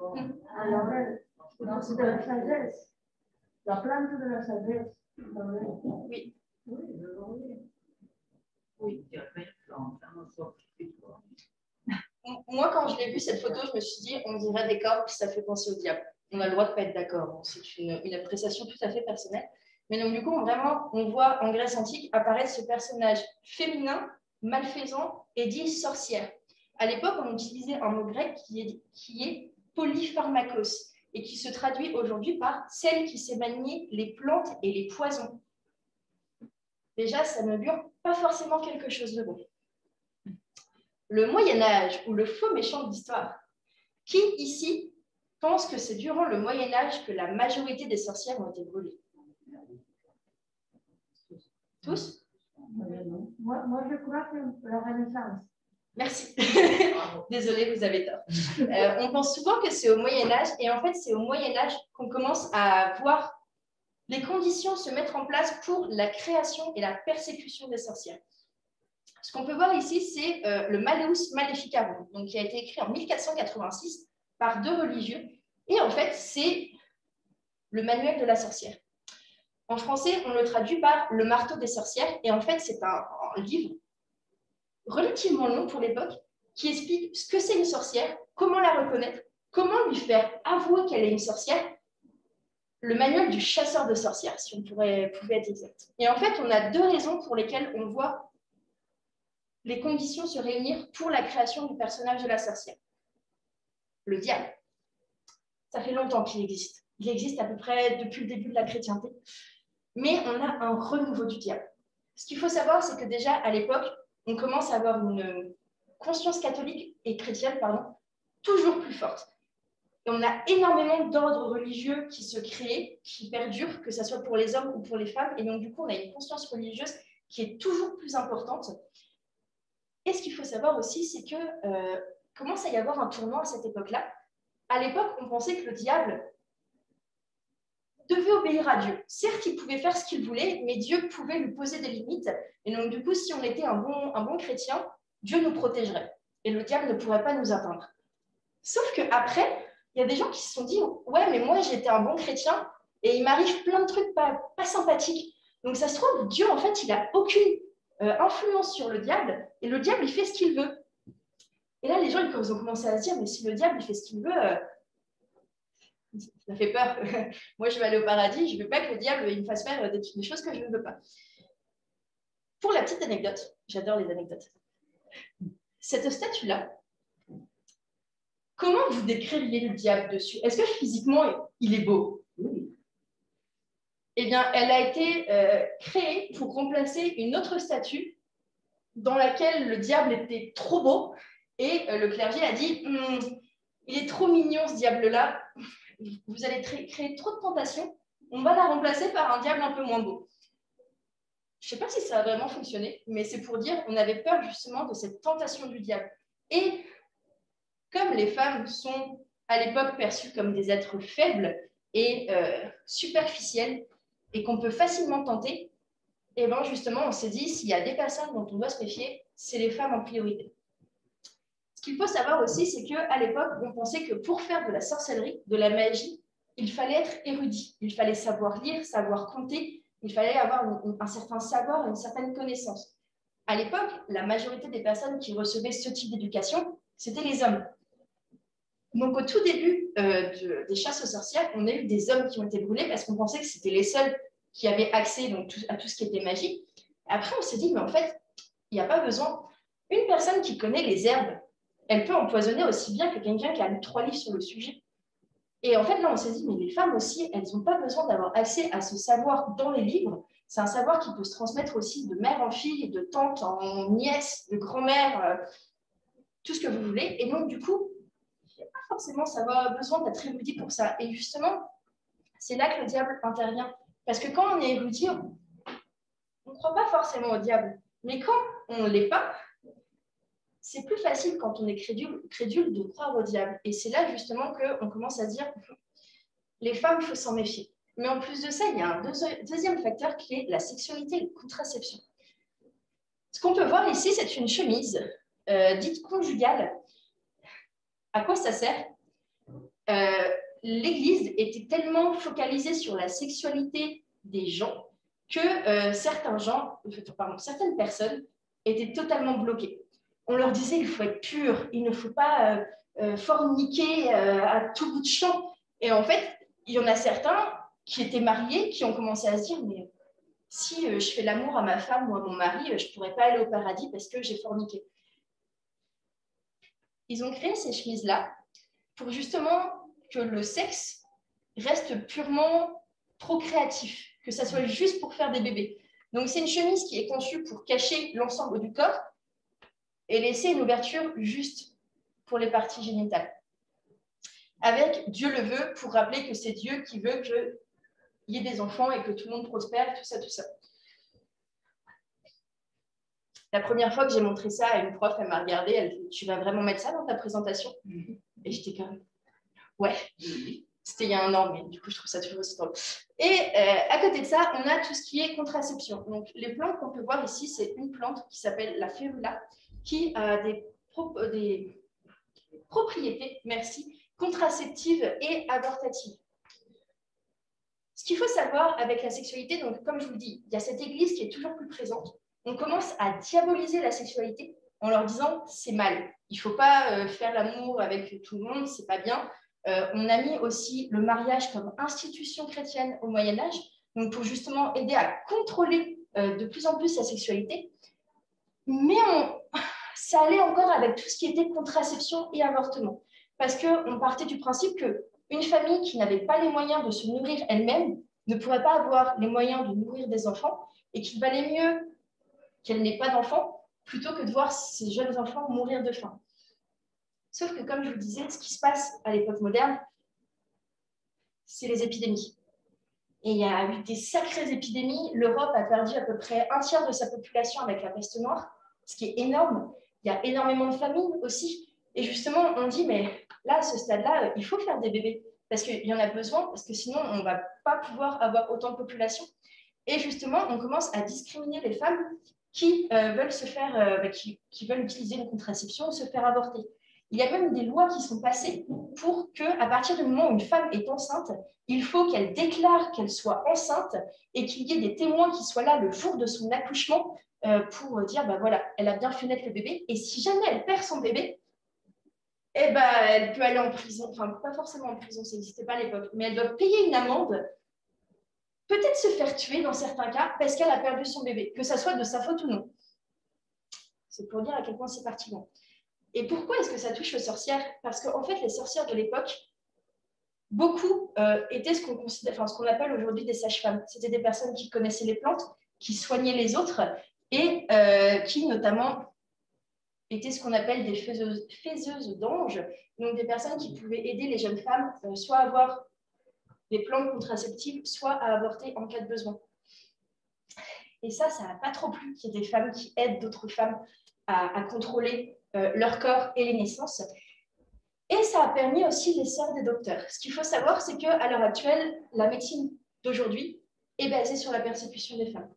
Un laurel. C'est de la sagesse. La plante de la sagesse. Oui. Oui, le laurel. Oui. Moi, quand je l'ai vu, cette photo, je me suis dit, on dirait des cornes, puis ça fait penser au diable. On a le droit de ne pas être d'accord. C'est une appréciation tout à fait personnelle. Mais donc, du coup, on voit en Grèce antique apparaître ce personnage féminin, malfaisant et dit sorcière. À l'époque, on utilisait un mot grec qui est polypharmakos et qui se traduit aujourd'hui par celle qui sait manier les plantes et les poisons. déjà, ça n'augure pas forcément quelque chose de bon. Le Moyen-Âge ou le faux méchant d'histoire. Qui, ici, pense que c'est durant le Moyen-Âge que la majorité des sorcières ont été brûlées? Tous? Moi, je crois que la Renaissance. Merci. Désolée, vous avez tort. On pense souvent que c'est au Moyen-Âge, et en fait, c'est au Moyen-Âge qu'on commence à voir les conditions se mettre en place pour la création et la persécution des sorcières. Ce qu'on peut voir ici, c'est le Malleus Maleficarum, donc qui a été écrit en 1486 par 2 religieux, et en fait, c'est le manuel de la sorcière. En français, on le traduit par le marteau des sorcières, et en fait, c'est un livre relativement long pour l'époque qui explique ce que c'est une sorcière, comment la reconnaître, comment lui faire avouer qu'elle est une sorcière, le manuel du chasseur de sorcières, si on pouvait être exact. Et en fait, on a 2 raisons pour lesquelles on voit les conditions se réunir pour la création du personnage de la sorcière. Le diable. Ça fait longtemps qu'il existe. Il existe à peu près depuis le début de la chrétienté. Mais on a un renouveau du diable. Ce qu'il faut savoir, c'est que déjà, à l'époque, on commence à avoir une conscience catholique et chrétienne, toujours plus forte. Et on a énormément d'ordres religieux qui se créent, qui perdurent, que ce soit pour les hommes ou pour les femmes. Et donc, du coup, on a une conscience religieuse qui est toujours plus importante. Et ce qu'il faut savoir aussi, c'est que commence à y avoir un tournant à cette époque-là. À l'époque, on pensait que le diable devait obéir à Dieu. Certes, il pouvait faire ce qu'il voulait, mais Dieu pouvait lui poser des limites. Et donc, du coup, si on était un bon chrétien, Dieu nous protégerait. Et le diable ne pourrait pas nous atteindre. Sauf qu'après, il y a des gens qui se sont dit « Ouais, mais moi, j'étais un bon chrétien et il m'arrive plein de trucs pas sympathiques. » Donc, ça se trouve, Dieu, en fait, il n'a aucune influence sur le diable et le diable, il fait ce qu'il veut. Et là, les gens, ils ont commencé à se dire « Mais si le diable, il fait ce qu'il veut, ça fait peur. Moi, je vais aller au paradis, je ne veux pas que le diable il me fasse faire des choses que je ne veux pas. » Pour la petite anecdote, j'adore les anecdotes. Cette statue-là, comment vous décririez le diable dessus? Est-ce que physiquement, il est beau? Oui. Eh bien, elle a été créée pour remplacer une autre statue dans laquelle le diable était trop beau et le clergé a dit il est trop mignon ce diable-là, vous allez créer trop de tentations, on va la remplacer par un diable un peu moins beau. Je ne sais pas si ça a vraiment fonctionné, mais c'est pour dire qu'on avait peur justement de cette tentation du diable. Et comme les femmes sont à l'époque perçues comme des êtres faibles et superficiels et qu'on peut facilement tenter, et bien justement on s'est dit s'il y a des personnes dont on doit se méfier, c'est les femmes en priorité. Ce qu'il faut savoir aussi, c'est qu'à l'époque, on pensait que pour faire de la sorcellerie, de la magie, il fallait être érudit, il fallait savoir lire, savoir compter, il fallait avoir un certain savoir, une certaine connaissance. À l'époque, la majorité des personnes qui recevaient ce type d'éducation, c'était les hommes. Donc, au tout début des chasses aux sorcières, on a eu des hommes qui ont été brûlés parce qu'on pensait que c'était les seuls qui avaient accès à tout ce qui était magie. Après, on s'est dit, mais en fait, il n'y a pas besoin. Une personne qui connaît les herbes, elle peut empoisonner aussi bien que quelqu'un qui a lu 3 livres sur le sujet. Et en fait, là, on s'est dit, mais les femmes aussi, elles n'ont pas besoin d'avoir accès à ce savoir dans les livres. C'est un savoir qui peut se transmettre aussi de mère en fille, de tante en nièce, de grand-mère, tout ce que vous voulez. Et donc, du coup, il n'y a pas forcément besoin d'être érudit pour ça. Et justement, c'est là que le diable intervient. Parce que quand on est érudit, on ne croit pas forcément au diable. Mais quand on ne l'est pas, c'est plus facile quand on est crédule de croire au diable. Et c'est là justement qu'on commence à dire les femmes, il faut s'en méfier. Mais en plus de ça, il y a un deuxième facteur qui est la sexualité et la contraception. Ce qu'on peut voir ici, c'est une chemise dite conjugale. À quoi ça sert? L'Église était tellement focalisée sur la sexualité des gens que certaines personnes étaient totalement bloquées. On leur disait qu'il faut être pur, il ne faut pas forniquer à tout bout de champ. Et en fait, il y en a certains qui étaient mariés qui ont commencé à se dire mais si je fais l'amour à ma femme ou à mon mari, je ne pourrais pas aller au paradis parce que j'ai forniqué. Ils ont créé ces chemises-là pour justement que le sexe reste purement procréatif, que ça soit juste pour faire des bébés. Donc, c'est une chemise qui est conçue pour cacher l'ensemble du corps et laisser une ouverture juste pour les parties génitales. Avec Dieu le veut, pour rappeler que c'est Dieu qui veut qu'il y ait des enfants et que tout le monde prospère, tout ça, tout ça. La première fois que j'ai montré ça à une prof, elle m'a regardée, elle dit « Tu vas vraiment mettre ça dans ta présentation ?» Et j'étais comme « Ouais. » C'était il y a un an, mais du coup, je trouve ça toujours aussi drôle. Et à côté de ça, on a tout ce qui est contraception. Donc, les plantes qu'on peut voir ici, c'est une plante qui s'appelle la férula, qui a des propriétés, merci, contraceptives et abortatives. Ce qu'il faut savoir avec la sexualité, donc comme je vous le dis, il y a cette église qui est toujours plus présente. On commence à diaboliser la sexualité en leur disant c'est mal. Il ne faut pas faire l'amour avec tout le monde, c'est pas bien. On a mis aussi le mariage comme institution chrétienne au Moyen-Âge, donc pour justement aider à contrôler de plus en plus la sexualité. Mais ça allait encore avec tout ce qui était contraception et avortement. Parce qu'on partait du principe qu'une famille qui n'avait pas les moyens de se nourrir elle-même ne pourrait pas avoir les moyens de nourrir des enfants et qu'il valait mieux qu'elle n'ait pas d'enfants plutôt que de voir ces jeunes enfants mourir de faim. Sauf que, comme je vous le disais, ce qui se passe à l'époque moderne, c'est les épidémies. Et il y a eu des sacrées épidémies. L'Europe a perdu à peu près 1/3 de sa population avec la peste noire, ce qui est énorme. Il y a énormément de famines aussi. Et justement, on dit, mais là, à ce stade-là, il faut faire des bébés. Parce qu'il y en a besoin, parce que sinon, on ne va pas pouvoir avoir autant de population. Et justement, on commence à discriminer les femmes qui veulent se faire, qui veulent utiliser une contraception ou se faire avorter. Il y a même des lois qui sont passées pour qu'à partir du moment où une femme est enceinte, il faut qu'elle déclare qu'elle soit enceinte et qu'il y ait des témoins qui soient là le jour de son accouchement pour dire, bah voilà, elle a bien fait naître le bébé. Et si jamais elle perd son bébé, eh ben, elle peut aller en prison. Enfin, pas forcément en prison, ça n'existait pas à l'époque, mais elle doit payer une amende, peut-être se faire tuer dans certains cas parce qu'elle a perdu son bébé, que ça soit de sa faute ou non. C'est pour dire à quel point c'est parti loin. Et pourquoi est-ce que ça touche aux sorcières? Parce qu'en fait, les sorcières de l'époque, beaucoup étaient ce qu'on appelle aujourd'hui des sages-femmes. C'était des personnes qui connaissaient les plantes, qui soignaient les autres et qui, notamment, étaient ce qu'on appelle des faiseuses d'anges, donc des personnes qui pouvaient aider les jeunes femmes soit à avoir des plantes contraceptives, soit à avorter en cas de besoin. Et ça n'a pas trop plu qu'il y ait des femmes qui aident d'autres femmes à contrôler leur corps et les naissances. Et ça a permis aussi l'essor des docteurs. Ce qu'il faut savoir, c'est qu'à l'heure actuelle, la médecine d'aujourd'hui est basée sur la persécution des femmes.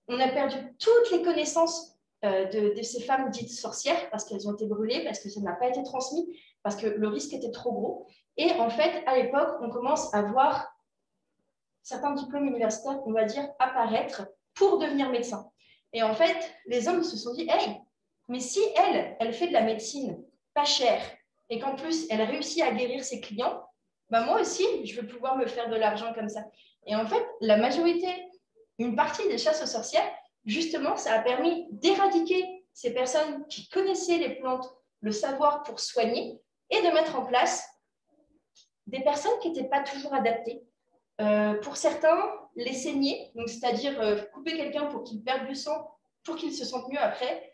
On a perdu toutes les connaissances de ces femmes dites sorcières parce qu'elles ont été brûlées, parce que ça n'a pas été transmis, parce que le risque était trop gros. Et en fait, à l'époque, on commence à voir certains diplômes universitaires, on va dire, apparaître pour devenir médecin. Et en fait, les hommes se sont dit, hey, mais si elle fait de la médecine pas chère et qu'en plus, elle réussit à guérir ses clients, bah moi aussi, je vais pouvoir me faire de l'argent comme ça. Et en fait, la majorité, une partie des chasses aux sorcières, justement, ça a permis d'éradiquer ces personnes qui connaissaient les plantes, le savoir pour soigner, et de mettre en place des personnes qui n'étaient pas toujours adaptées. Pour certains, les saigner, c'est-à-dire couper quelqu'un pour qu'il perde du sang, pour qu'il se sente mieux après,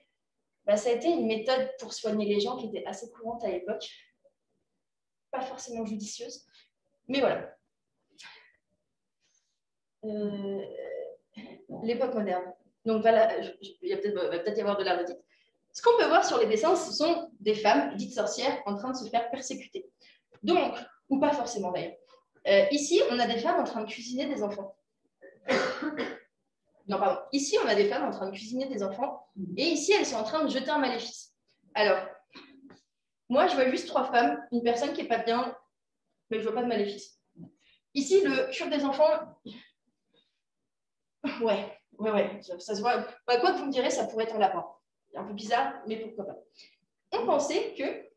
bah, ça a été une méthode pour soigner les gens qui était assez courante à l'époque. Pas forcément judicieuse, mais voilà. L'époque moderne. Donc voilà, il va peut-être y avoir de la redite. Ce qu'on peut voir sur les dessins, ce sont des femmes dites sorcières en train de se faire persécuter. Donc, ou pas forcément d'ailleurs. Ici, on a des femmes en train de cuisiner des enfants. Non, pardon. Ici, on a des femmes en train de cuisiner des enfants. Et ici, elles sont en train de jeter un maléfice. Alors, moi, je vois juste 3 femmes, une personne qui n'est pas bien, mais je ne vois pas de maléfice. Ici, le cure des enfants, ouais, ça se voit. Bah, quoi que vous me direz, ça pourrait être un lapin. C'est un peu bizarre, mais pourquoi pas. On pensait que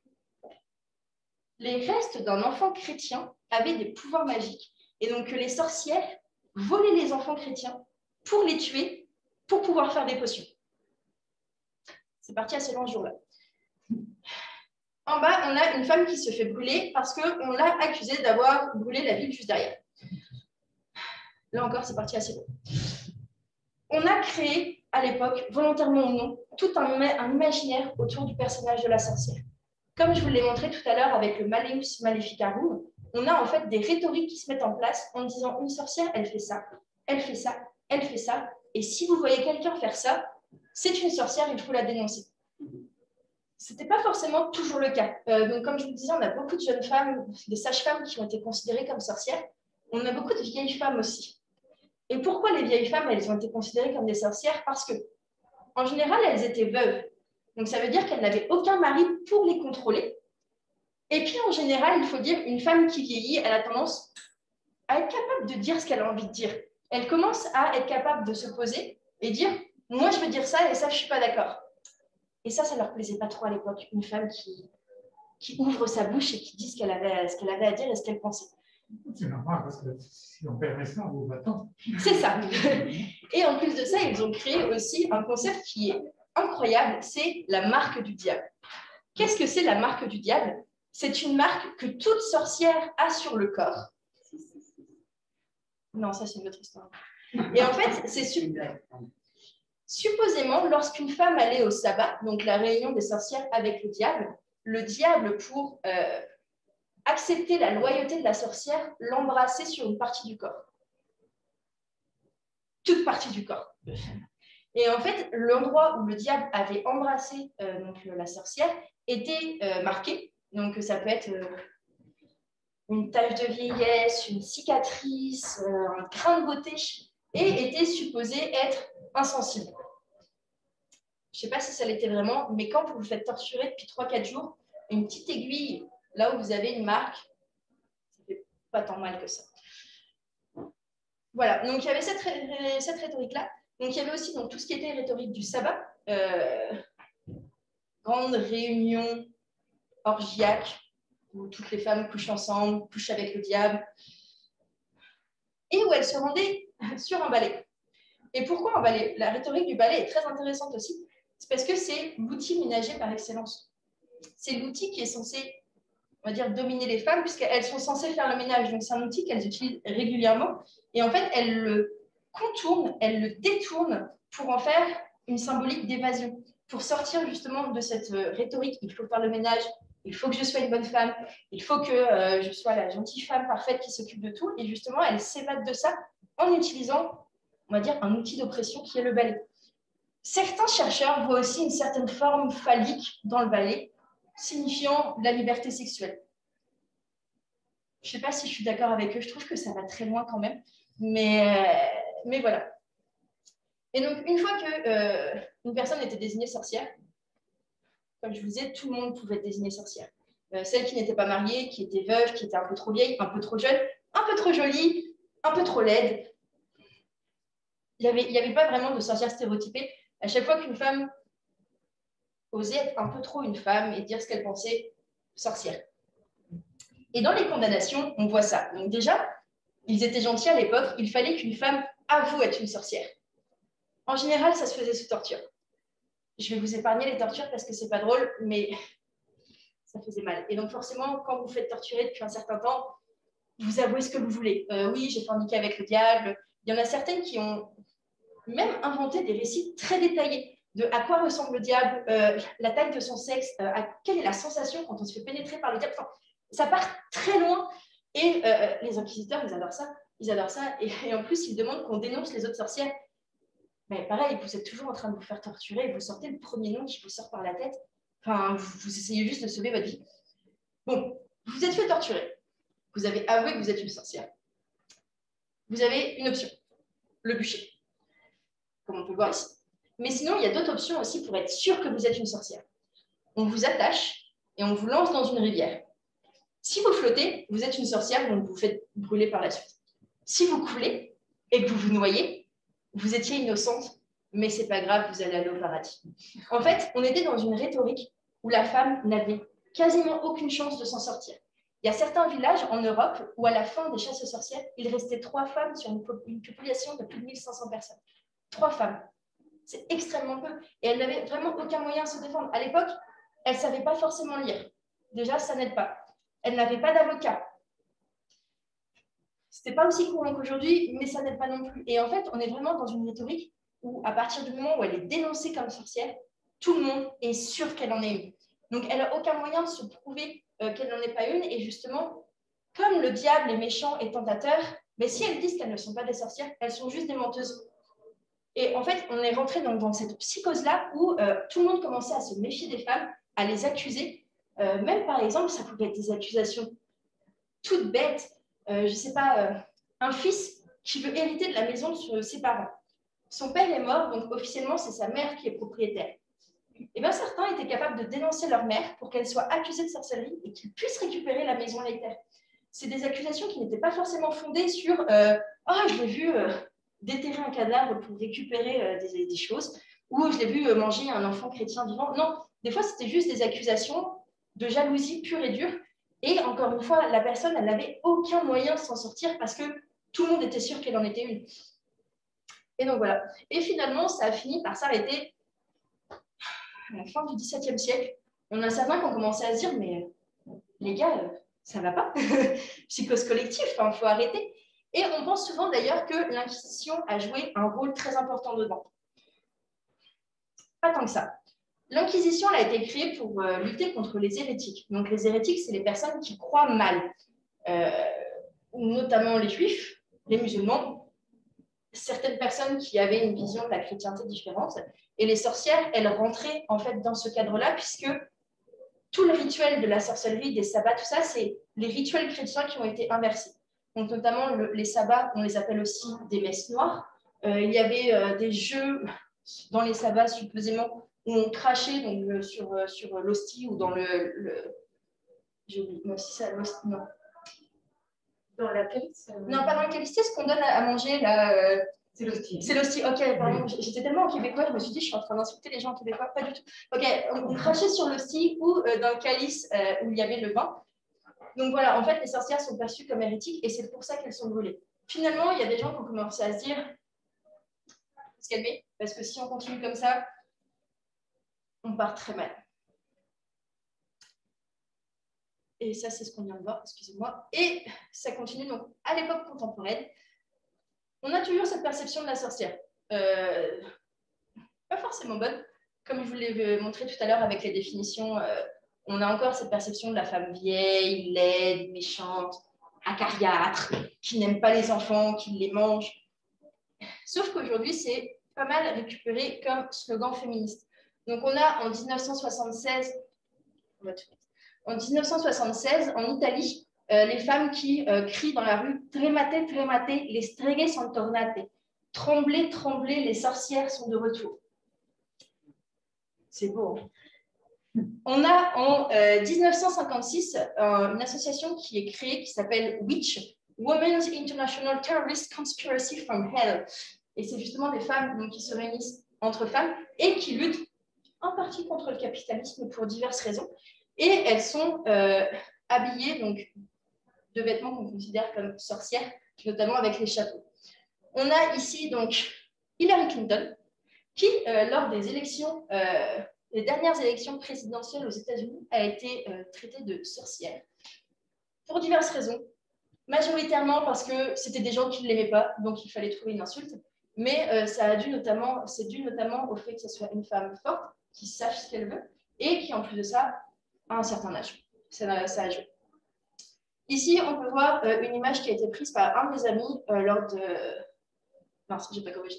les restes d'un enfant chrétien avaient des pouvoirs magiques. Et donc que les sorcières volaient les enfants chrétiens pour les tuer, pour pouvoir faire des potions. C'est parti assez loin ce jour-là. En bas, on a une femme qui se fait brûler parce qu'on l'a accusée d'avoir brûlé la ville juste derrière. Là encore, c'est parti assez loin. On a créé, à l'époque, volontairement ou non, tout un imaginaire autour du personnage de la sorcière. Comme je vous l'ai montré tout à l'heure avec le Malleus Maleficarum, on a en fait des rhétoriques qui se mettent en place en disant une sorcière, elle fait ça, elle fait ça, elle fait ça, et si vous voyez quelqu'un faire ça, c'est une sorcière, il faut la dénoncer. Ce n'était pas forcément toujours le cas. Donc, comme je vous le disais, on a beaucoup de jeunes femmes, des sages-femmes qui ont été considérées comme sorcières. On a beaucoup de vieilles femmes aussi. Et pourquoi les vieilles femmes, elles ont été considérées comme des sorcières? Parce que, en général, elles étaient veuves. Donc, ça veut dire qu'elles n'avaient aucun mari pour les contrôler. Et puis, en général, il faut dire, une femme qui vieillit, elle a tendance à être capable de dire ce qu'elle a envie de dire. Elle commence à être capable de se poser et dire, moi, je veux dire ça et ça, je ne suis pas d'accord. Et ça ne leur plaisait pas trop à l'époque, une femme qui ouvre sa bouche et qui dit ce qu'elle avait à dire et ce qu'elle pensait. C'est normal, parce que si on permet ça, on va-t'en. C'est ça. Et en plus de ça, ils ont créé aussi un concept qui est incroyable, c'est la marque du diable. Qu'est-ce que c'est la marque du diable? C'est une marque que toute sorcière a sur le corps. Non, ça c'est une autre histoire. Et en fait, c'est supposément, lorsqu'une femme allait au sabbat, donc la réunion des sorcières avec le diable pour accepter la loyauté de la sorcière, l'embrassait sur une partie du corps. Toute partie du corps. Et en fait, l'endroit où le diable avait embrassé la sorcière était marqué. Donc, ça peut être une tache de vieillesse, une cicatrice, un grain de beauté, et était supposé être insensible. Je ne sais pas si ça l'était vraiment, mais quand vous vous faites torturer depuis 3-4 jours, une petite aiguille, là où vous avez une marque, ça ne fait pas tant mal que ça. Voilà, donc il y avait cette rhétorique-là. Donc il y avait aussi tout ce qui était rhétorique du sabbat, grande réunion orgiaque, où toutes les femmes couchent ensemble, couchent avec le diable, et où elles se rendaient sur un balai. Et pourquoi un balai? La rhétorique du balai est très intéressante aussi, c'est parce que c'est l'outil ménager par excellence. C'est l'outil qui est censé, on va dire, dominer les femmes, puisqu'elles sont censées faire le ménage. Donc c'est un outil qu'elles utilisent régulièrement, et en fait, elles le contournent, elles le détournent pour en faire une symbolique d'évasion, pour sortir justement de cette rhétorique, il faut faire le ménage, il faut que je sois une bonne femme, il faut que je sois la gentille femme parfaite qui s'occupe de tout, et justement, elles s'évadent de ça en utilisant, on va dire, un outil d'oppression qui est le balai. Certains chercheurs voient aussi une certaine forme phallique dans le balai, signifiant la liberté sexuelle. Je ne sais pas si je suis d'accord avec eux, je trouve que ça va très loin quand même, mais voilà. Et donc, une fois qu'une personne était désignée sorcière, comme je vous disais, tout le monde pouvait être désigné sorcière. Celle qui n'était pas mariée, qui était veuve, qui était un peu trop vieille, un peu trop jeune, un peu trop jolie, un peu trop laide. Il n'y avait pas vraiment de sorcière stéréotypée. À chaque fois qu'une femme osait être un peu trop une femme et dire ce qu'elle pensait, sorcière. Et dans les condamnations, on voit ça. Donc déjà, ils étaient gentils à l'époque, il fallait qu'une femme avoue être une sorcière. En général, ça se faisait sous torture. Je vais vous épargner les tortures parce que c'est pas drôle, mais ça faisait mal. Et donc forcément, quand vous faites torturer depuis un certain temps, vous avouez ce que vous voulez. Oui, j'ai forniqué avec le diable. Il y en a certaines qui ont même inventé des récits très détaillés de à quoi ressemble le diable, la taille de son sexe, quelle est la sensation quand on se fait pénétrer par le diable. Enfin, ça part très loin. Et les inquisiteurs, ils adorent ça. Ils adorent ça. Et en plus, ils demandent qu'on dénonce les autres sorcières. Mais pareil, vous êtes toujours en train de vous faire torturer et vous sortez le premier nom qui vous sort par la tête. Enfin, vous essayez juste de sauver votre vie. Bon, vous vous êtes fait torturer. Vous avez avoué que vous êtes une sorcière. Vous avez une option, le bûcher, comme on peut le voir ici. Mais sinon, il y a d'autres options aussi pour être sûr que vous êtes une sorcière. On vous attache et on vous lance dans une rivière. Si vous flottez, vous êtes une sorcière, donc vous vous faites brûler par la suite. Si vous coulez et que vous vous noyez, vous étiez innocente, mais c'est pas grave, vous allez aller au paradis. En fait, on était dans une rhétorique où la femme n'avait quasiment aucune chance de s'en sortir. Il y a certains villages en Europe où, à la fin des chasses aux sorcières, il restait 3 femmes sur une population de plus de 1500 personnes. 3 femmes. C'est extrêmement peu. Et elles n'avaient vraiment aucun moyen de se défendre. À l'époque, elles ne savaient pas forcément lire. Déjà, ça n'aide pas. Elles n'avaient pas d'avocat. Ce n'était pas aussi courant qu'aujourd'hui, mais ça n'aide pas non plus. Et en fait, on est vraiment dans une rhétorique où, à partir du moment où elle est dénoncée comme sorcière, tout le monde est sûr qu'elle en est une. Donc, elle n'a aucun moyen de se prouver qu'elle n'en est pas une. Et justement, comme le diable est méchant et tentateur, mais si elles disent qu'elles ne sont pas des sorcières, elles sont juste des menteuses. Et en fait, on est rentré dans cette psychose-là où tout le monde commençait à se méfier des femmes, à les accuser. Même, par exemple, ça pouvait être des accusations toutes bêtes. Je ne sais pas, un fils qui veut hériter de la maison de ses parents. Son père est mort, donc officiellement, c'est sa mère qui est propriétaire. Et bien, certains étaient capables de dénoncer leur mère pour qu'elle soit accusée de sorcellerie et qu'ils puissent récupérer la maison laitière. C'est des accusations qui n'étaient pas forcément fondées sur « Oh, je l'ai vu déterrer un cadavre pour récupérer des choses » ou « Je l'ai vu manger un enfant chrétien vivant ». Non, des fois, c'était juste des accusations de jalousie pure et dure. Et encore une fois, la personne, elle n'avait aucun moyen de s'en sortir parce que tout le monde était sûr qu'elle en était une. Et donc voilà. Et finalement, ça a fini par s'arrêter à la fin du XVIIe siècle. On a certains qui ont commencé à se dire, mais les gars, ça ne va pas. Psychose collective, il faut arrêter. Et on pense souvent d'ailleurs que l'Inquisition a joué un rôle très important dedans. Pas tant que ça. L'Inquisition a été créée pour lutter contre les hérétiques. Donc les hérétiques, c'est les personnes qui croient mal, notamment les juifs, les musulmans, certaines personnes qui avaient une vision de la chrétienté différente. Et les sorcières, elles rentraient en fait dans ce cadre-là, puisque tout le rituel de la sorcellerie, des sabbats, tout ça, c'est les rituels chrétiens qui ont été inversés. Donc notamment les sabbats, on les appelle aussi des messes noires. Il y avait des jeux dans les sabbats supposément où on crachait donc, sur l'hostie ou dans j'ai oublié, non, si ça, l'hostie, non. Dans la calice Non, pas dans la calice, c'est ce qu'on donne à manger, là. C'est l'hostie. C'est l'hostie, ok, pardon. J'étais tellement en québécois, je me suis dit, je suis en train d'insulter les gens en québécois, pas du tout. Ok, on crachait sur l'hostie ou dans le calice où il y avait le vin. Donc voilà, en fait, les sorcières sont perçues comme hérétiques et c'est pour ça qu'elles sont brûlées. Finalement, il y a des gens qui ont commencé à se dire, se calmer, parce que si on continue comme ça, on part très mal. Et ça, c'est ce qu'on vient de voir, excusez-moi. Et ça continue donc à l'époque contemporaine. On a toujours cette perception de la sorcière. Pas forcément bonne. Comme je vous l'ai montré tout à l'heure avec les définitions, on a encore cette perception de la femme vieille, laide, méchante, acariâtre, qui n'aime pas les enfants, qui les mange. Sauf qu'aujourd'hui, c'est pas mal récupéré comme slogan féministe. Donc on a en 1976, en Italie, les femmes qui crient dans la rue « Tremate, tremate, les streghe sont tornate ». Tremblez, tremblez, les sorcières sont de retour. C'est beau. On a en 1956 une association qui est créée qui s'appelle WITCH, Women's International Terrorist Conspiracy from Hell. Et c'est justement des femmes donc, qui se réunissent entre femmes et qui luttent en partie contre le capitalisme pour diverses raisons. Et elles sont habillées donc, de vêtements qu'on considère comme sorcières, notamment avec les chapeaux. On a ici donc Hillary Clinton, qui, lors des élections, les dernières élections présidentielles aux États-Unis, a été traitée de sorcière. Pour diverses raisons. Majoritairement parce que c'était des gens qui ne l'aimaient pas, donc il fallait trouver une insulte. Mais c'est dû notamment au fait que ce soit une femme forte, qui sache ce qu'elle veut, et qui, en plus de ça, a un certain âge. Ça a joué. Ici, on peut voir une image qui a été prise par un de mes amis lors de... Non, j'ai pas corrigé.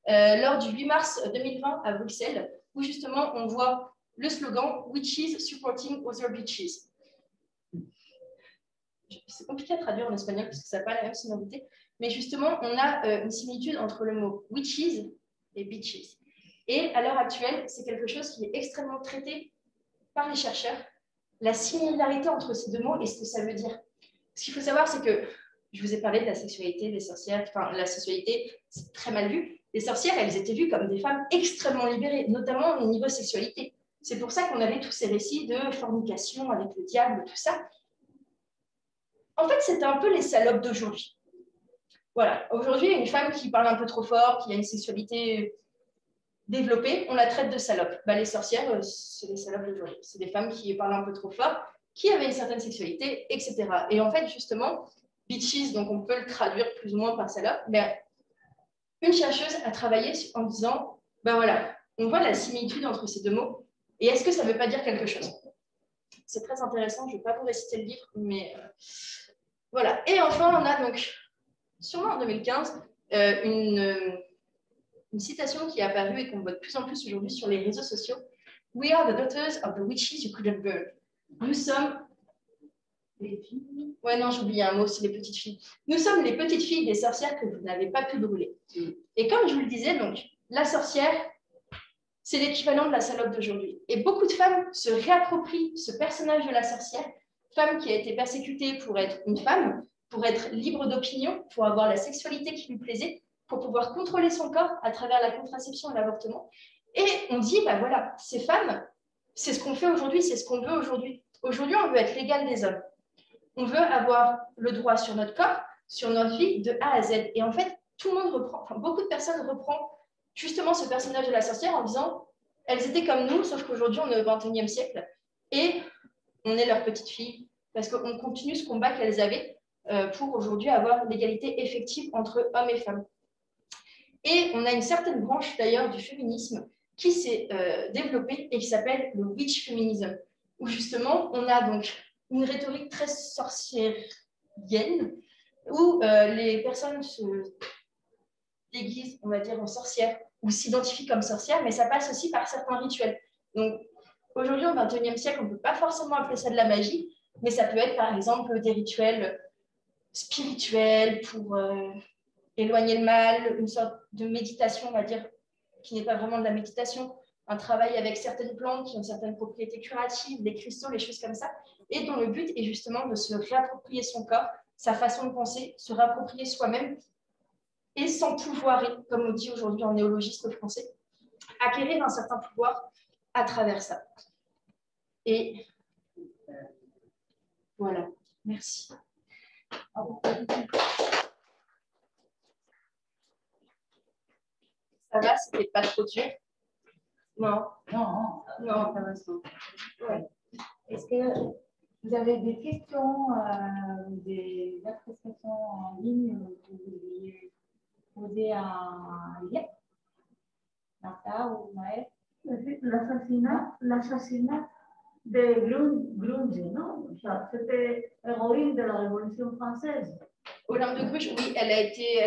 Lors du 8 mars 2020 à Bruxelles, où justement on voit le slogan « Witches supporting other bitches ». C'est compliqué à traduire en espagnol parce que ça n'a pas la même sonorité, mais justement on a une similitude entre le mot « witches » et « bitches ». Et à l'heure actuelle, c'est quelque chose qui est extrêmement traité par les chercheurs, la similarité entre ces deux mots et ce que ça veut dire. Ce qu'il faut savoir, c'est que je vous ai parlé de la sexualité des sorcières. Enfin, la sexualité, c'est très mal vu. Les sorcières, elles étaient vues comme des femmes extrêmement libérées, notamment au niveau sexualité. C'est pour ça qu'on avait tous ces récits de fornication avec le diable, tout ça. En fait, c'était un peu les salopes d'aujourd'hui. Voilà. Aujourd'hui, une femme qui parle un peu trop fort, qui a une sexualité développée, on la traite de salope. Bah, les sorcières, c'est les salopes d'aujourd'hui. C'est des femmes qui parlent un peu trop fort, qui avaient une certaine sexualité, etc. Et en fait, justement, bitches, donc on peut le traduire plus ou moins par salope, mais une chercheuse a travaillé en disant, ben voilà, on voit la similitude entre ces deux mots, et est-ce que ça ne veut pas dire quelque chose? C'est très intéressant, je ne vais pas vous réciter le livre, mais voilà. Et enfin, on a donc, sûrement en 2015, une citation qui est apparue et qu'on voit de plus en plus aujourd'hui sur les réseaux sociaux. We are the daughters of the witches you couldn't burn. Nous sommes les filles. Ouais, non, j'ai oublié un mot, c'est les petites filles. Nous sommes les petites filles des sorcières que vous n'avez pas pu brûler. Et comme je vous le disais, donc, la sorcière, c'est l'équivalent de la salope d'aujourd'hui. Et beaucoup de femmes se réapproprient ce personnage de la sorcière, femme qui a été persécutée pour être une femme, pour être libre d'opinion, pour avoir la sexualité qui lui plaisait, pour pouvoir contrôler son corps à travers la contraception et l'avortement. Et on dit, ben voilà, ces femmes, c'est ce qu'on fait aujourd'hui, c'est ce qu'on veut aujourd'hui. Aujourd'hui, on veut être l'égal des hommes. On veut avoir le droit sur notre corps, sur notre vie, de A à Z. Et en fait, tout le monde reprend, enfin, beaucoup de personnes reprennent justement ce personnage de la sorcière en disant, elles étaient comme nous, sauf qu'aujourd'hui, on est au XXIe siècle, et on est leur petite fille, parce qu'on continue ce combat qu'elles avaient pour aujourd'hui avoir l'égalité effective entre hommes et femmes. Et on a une certaine branche d'ailleurs du féminisme qui s'est développée et qui s'appelle le witch feminism, où justement on a donc une rhétorique très sorciérienne, où les personnes se déguisent, on va dire, en sorcières ou s'identifient comme sorcières, mais ça passe aussi par certains rituels. Donc aujourd'hui, au XXIe siècle, on ne peut pas forcément appeler ça de la magie, mais ça peut être par exemple des rituels spirituels pour éloigner le mal, une sorte de méditation, on va dire, qui n'est pas vraiment de la méditation, un travail avec certaines plantes qui ont certaines propriétés curatives, des cristaux, les choses comme ça, et dont le but est justement de se réapproprier son corps, sa façon de penser, se réapproprier soi-même, et s'empouvoirer, comme on dit aujourd'hui en néologiste français, acquérir un certain pouvoir à travers ça. Et voilà, merci. Ça va, c'était pas trop dur? Non. Non, Non. Ouais. Est-ce que vous avez des questions, des autres questions en ligne que vous vouliez poser à Elia, Martha ou Maëlle? L'assassinat de Grunge, non? C'était héroïne de la Révolution française. Olympe de Bruges, oui, elle a été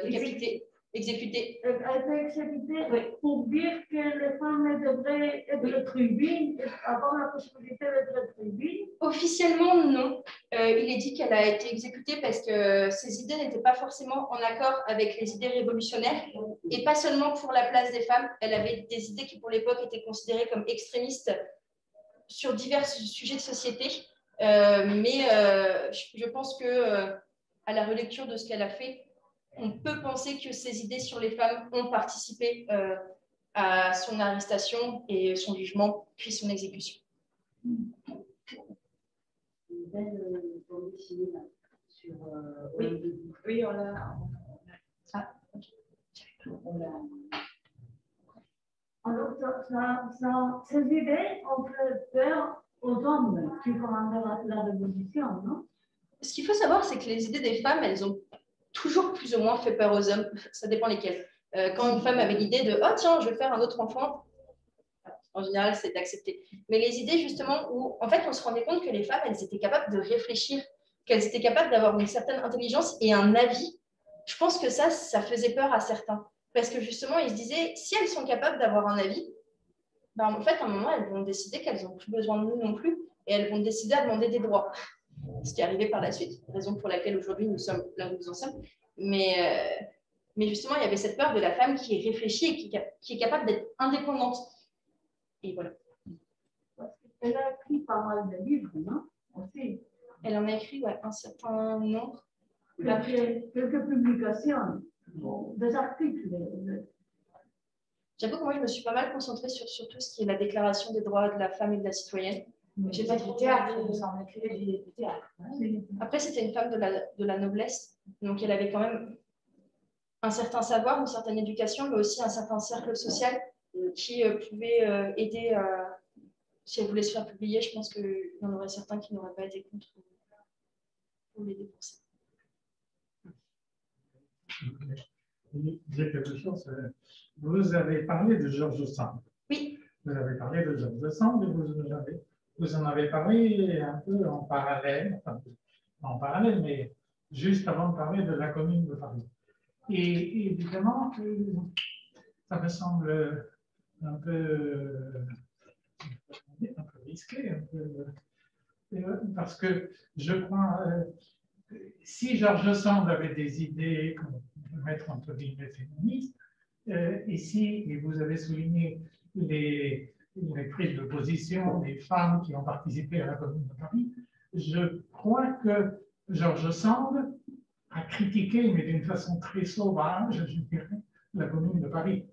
décapitée, exécutée. Elle a été exécutée pour dire que les femmes devraient être tribunes, avoir la possibilité d'être tribunes. Officiellement, non. Il est dit qu'elle a été exécutée parce que ses idées n'étaient pas forcément en accord avec les idées révolutionnaires, et pas seulement pour la place des femmes. Elle avait des idées qui, pour l'époque, étaient considérées comme extrémistes sur divers sujets de société. Mais je pense que à la relecture de ce qu'elle a fait, on peut penser que ses idées sur les femmes ont participé à son arrestation et son jugement, puis son exécution. Une belle bande dessinée là, sur oui, on l'a. Ah, ok. On l'a. Alors, ces idées ont fait peur aux hommes qui commandaient la Révolution, non? Ce qu'il faut savoir, c'est que les idées des femmes, elles ont toujours plus ou moins fait peur aux hommes. Ça dépend lesquelles. Quand une femme avait l'idée de « Oh tiens, je vais faire un autre enfant », en général, c'est accepté. Mais les idées, justement, où en fait, on se rendait compte que les femmes, elles étaient capables de réfléchir, qu'elles étaient capables d'avoir une certaine intelligence et un avis, je pense que ça faisait peur à certains. Parce que justement, ils se disaient, si elles sont capables d'avoir un avis, ben, en fait, à un moment, elles vont décider qu'elles n'ont plus besoin de nous non plus, et elles vont décider à demander des droits. Ce qui est arrivé par la suite, raison pour laquelle aujourd'hui nous sommes là où nous en sommes. Mais justement, il y avait cette peur de la femme qui est réfléchie et qui est capable d'être indépendante. Et voilà. Elle a écrit pas mal de livres, non? Aussi. Elle en a écrit un certain nombre. Quelques publications, des articles. J'avoue que moi, je me suis pas mal concentrée sur tout ce qui est la déclaration des droits de la femme et de la citoyenne. J'ai pas de théâtre, vous en écrivez du théâtre. Après, c'était une femme de la noblesse, donc elle avait quand même un certain savoir, une certaine éducation, mais aussi un certain cercle social qui pouvait aider, si elle voulait se faire publier, je pense qu'il y en aurait certains qui n'auraient pas été contre pour l'aider pour ça. dire quelque chose. Vous avez parlé de George Sand. Oui. Vous avez parlé de George Sand et vous en avez parlé un peu en parallèle, enfin, en parallèle, mais juste avant de parler de la Commune de Paris. Et évidemment, ça me semble un peu risqué, parce que je crois, si George Sand avait des idées, qu'on peut mettre entre guillemets féministes, ici, et vous avez souligné les prises de position des femmes qui ont participé à la Commune de Paris, je crois que George Sand a critiqué, mais d'une façon très sauvage, je dirais, la Commune de Paris.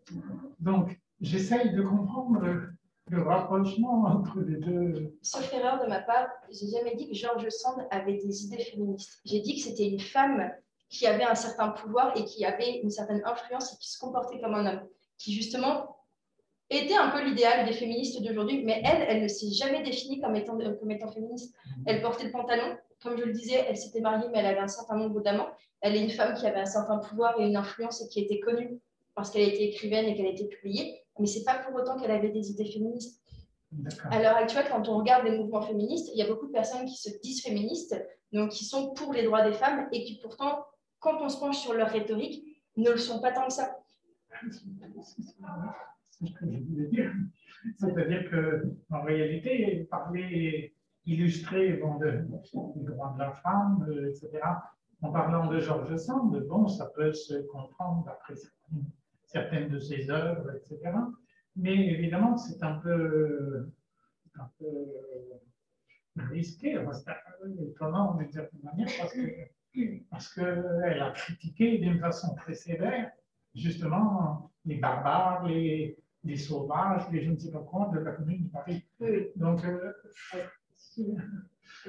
Donc, j'essaye de comprendre le rapprochement entre les deux. Sauf erreur de ma part, j'ai jamais dit que George Sand avait des idées féministes. J'ai dit que c'était une femme qui avait un certain pouvoir et qui avait une certaine influence et qui se comportait comme un homme, qui justement était un peu l'idéal des féministes d'aujourd'hui, mais elle ne s'est jamais définie comme étant féministe. Elle portait le pantalon, comme je le disais, elle s'était mariée, mais elle avait un certain nombre d'amants. Elle est une femme qui avait un certain pouvoir et une influence et qui était connue parce qu'elle était écrivaine et qu'elle a été publiée, mais ce n'est pas pour autant qu'elle avait des idées féministes. À l'heure actuelle, quand on regarde les mouvements féministes, il y a beaucoup de personnes qui se disent féministes, donc qui sont pour les droits des femmes et qui pourtant, quand on se penche sur leur rhétorique, ne le sont pas tant que ça. C'est ce que je voulais dire. C'est-à-dire qu'en réalité, parler, illustrer bon, les droits de la femme, etc., en parlant de George Sand, bon, ça peut se comprendre d'après certaines de ses œuvres, etc. Mais évidemment, c'est un peu risqué, étonnant d'une certaine manière, parce qu'elle a critiqué d'une façon très sévère, justement, les barbares, les sauvages, les je ne sais pas quoi de la Commune de Paris. Oui. Donc,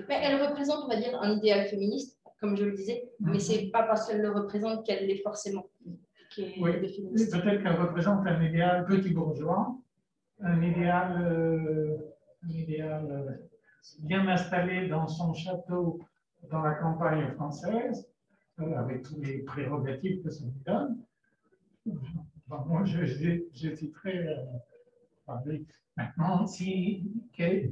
mais elle représente, on va dire, un idéal féministe, comme je le disais, mais ce n'est pas parce qu'elle le représente qu'elle l'est forcément. Oui, peut-être qu'elle représente un idéal petit bourgeois, un idéal bien installé dans son château dans la campagne française, avec tous les prérogatives que ça lui donne. Enfin, moi, j'hésiterais à parler. Maintenant, si,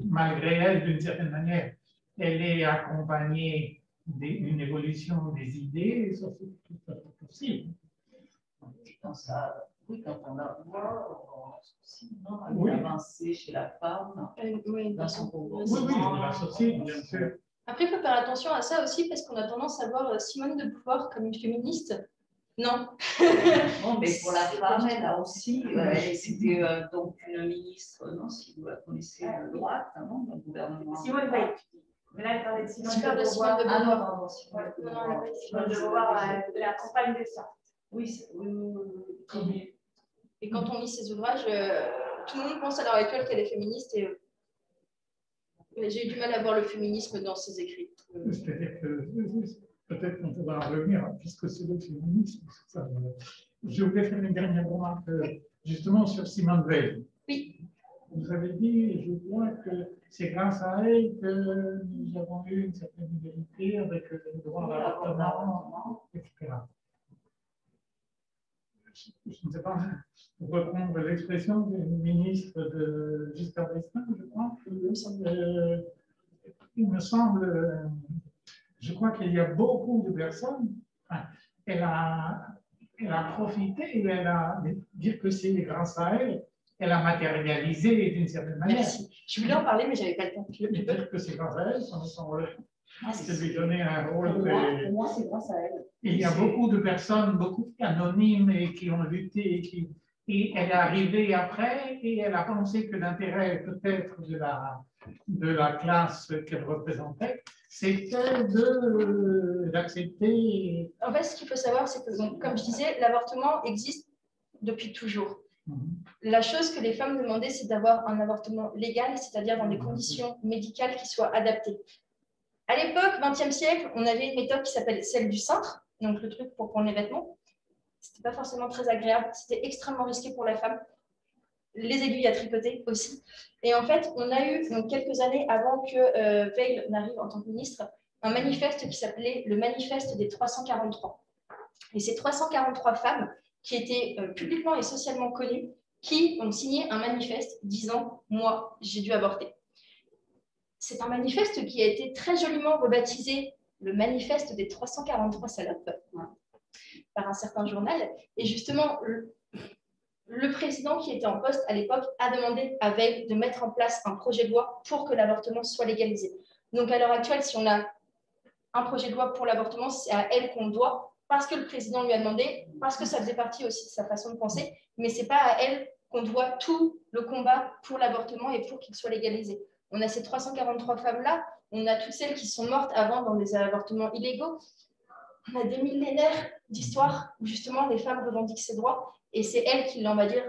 malgré elle, d'une certaine manière, elle est accompagnée d'une évolution des idées, ça c'est tout à fait possible. Dans ça, oui, quand on a oui. Avancé chez la femme, oui, dans son oui, je l'associe, bien sûr. Après, il faut faire attention à ça aussi parce qu'on a tendance à voir Simone de Beauvoir comme une féministe. Non. Non, mais pour la femme, elle a aussi, c'était donc une ministre, non, si vous la connaissez, de droite, non, dans le gouvernement. Simone Veil. Mais là, elle parlait de Simone de Beauvoir. Simone de Ah non, Beauvoir. pardon, Simone de Beauvoir. Simone de Beauvoir, la campagne des Sartes. Oui, oui. Et quand on lit ses ouvrages, tout le monde pense à l'heure actuelle qu'elle est féministe et j'ai eu du mal à voir le féminisme dans ses écrits. C'est-à-dire que peut-être qu'on pourra en revenir, puisque c'est le féminisme. Je voulais faire une dernière remarque, justement, sur Simone Veil. Oui. Vous avez dit, je crois que c'est grâce à elle que nous avons eu une certaine égalité avec le droit à l'avortement, etc. Je ne sais pas, pour reprendre l'expression du ministre de Giscard d'Estaing, je crois, il me semble, je crois qu'il y a beaucoup de personnes, elle a profité, elle a dire que c'est grâce à elle, elle a matérialisé d'une certaine manière. Merci. Je voulais en parler, mais je n'avais pas le temps. Dire que c'est grâce à elle, ça me semble. C'est lui donner un rôle. Pour moi, c'est grâce à elle. Il y a beaucoup de personnes, beaucoup anonymes et qui ont lutté et elle est arrivée après et elle a pensé que l'intérêt peut-être de la classe qu'elle représentait, c'était d'accepter. En fait, ce qu'il faut savoir, c'est que, donc, comme je disais, l'avortement existe depuis toujours. La chose que les femmes demandaient, c'est d'avoir un avortement légal, c'est-à-dire dans des conditions médicales qui soient adaptées. À l'époque, 20e siècle, on avait une méthode qui s'appelle celle du cintre, donc le truc pour prendre les vêtements. C'était pas forcément très agréable, c'était extrêmement risqué pour la femme. Les aiguilles à tricoter aussi. Et en fait, on a eu, donc, quelques années avant que Veil n'arrive en tant que ministre, un manifeste qui s'appelait le manifeste des 343. Et ces 343 femmes qui étaient publiquement et socialement connus, qui ont signé un manifeste disant « Moi, j'ai dû avorter ». C'est un manifeste qui a été très joliment rebaptisé le manifeste des 343 salopes par un certain journal. Et justement, le président qui était en poste à l'époque a demandé à Veil de mettre en place un projet de loi pour que l'avortement soit légalisé. Donc à l'heure actuelle, si on a un projet de loi pour l'avortement, c'est à elle qu'on le doit, parce que le président lui a demandé, parce que ça faisait partie aussi de sa façon de penser, mais ce n'est pas à elle qu'on doit tout le combat pour l'avortement et pour qu'il soit légalisé. On a ces 343 femmes-là, on a toutes celles qui sont mortes avant dans des avortements illégaux. On a des millénaires d'histoire où justement les femmes revendiquent ces droits et c'est elles qui l'ont, on va dire,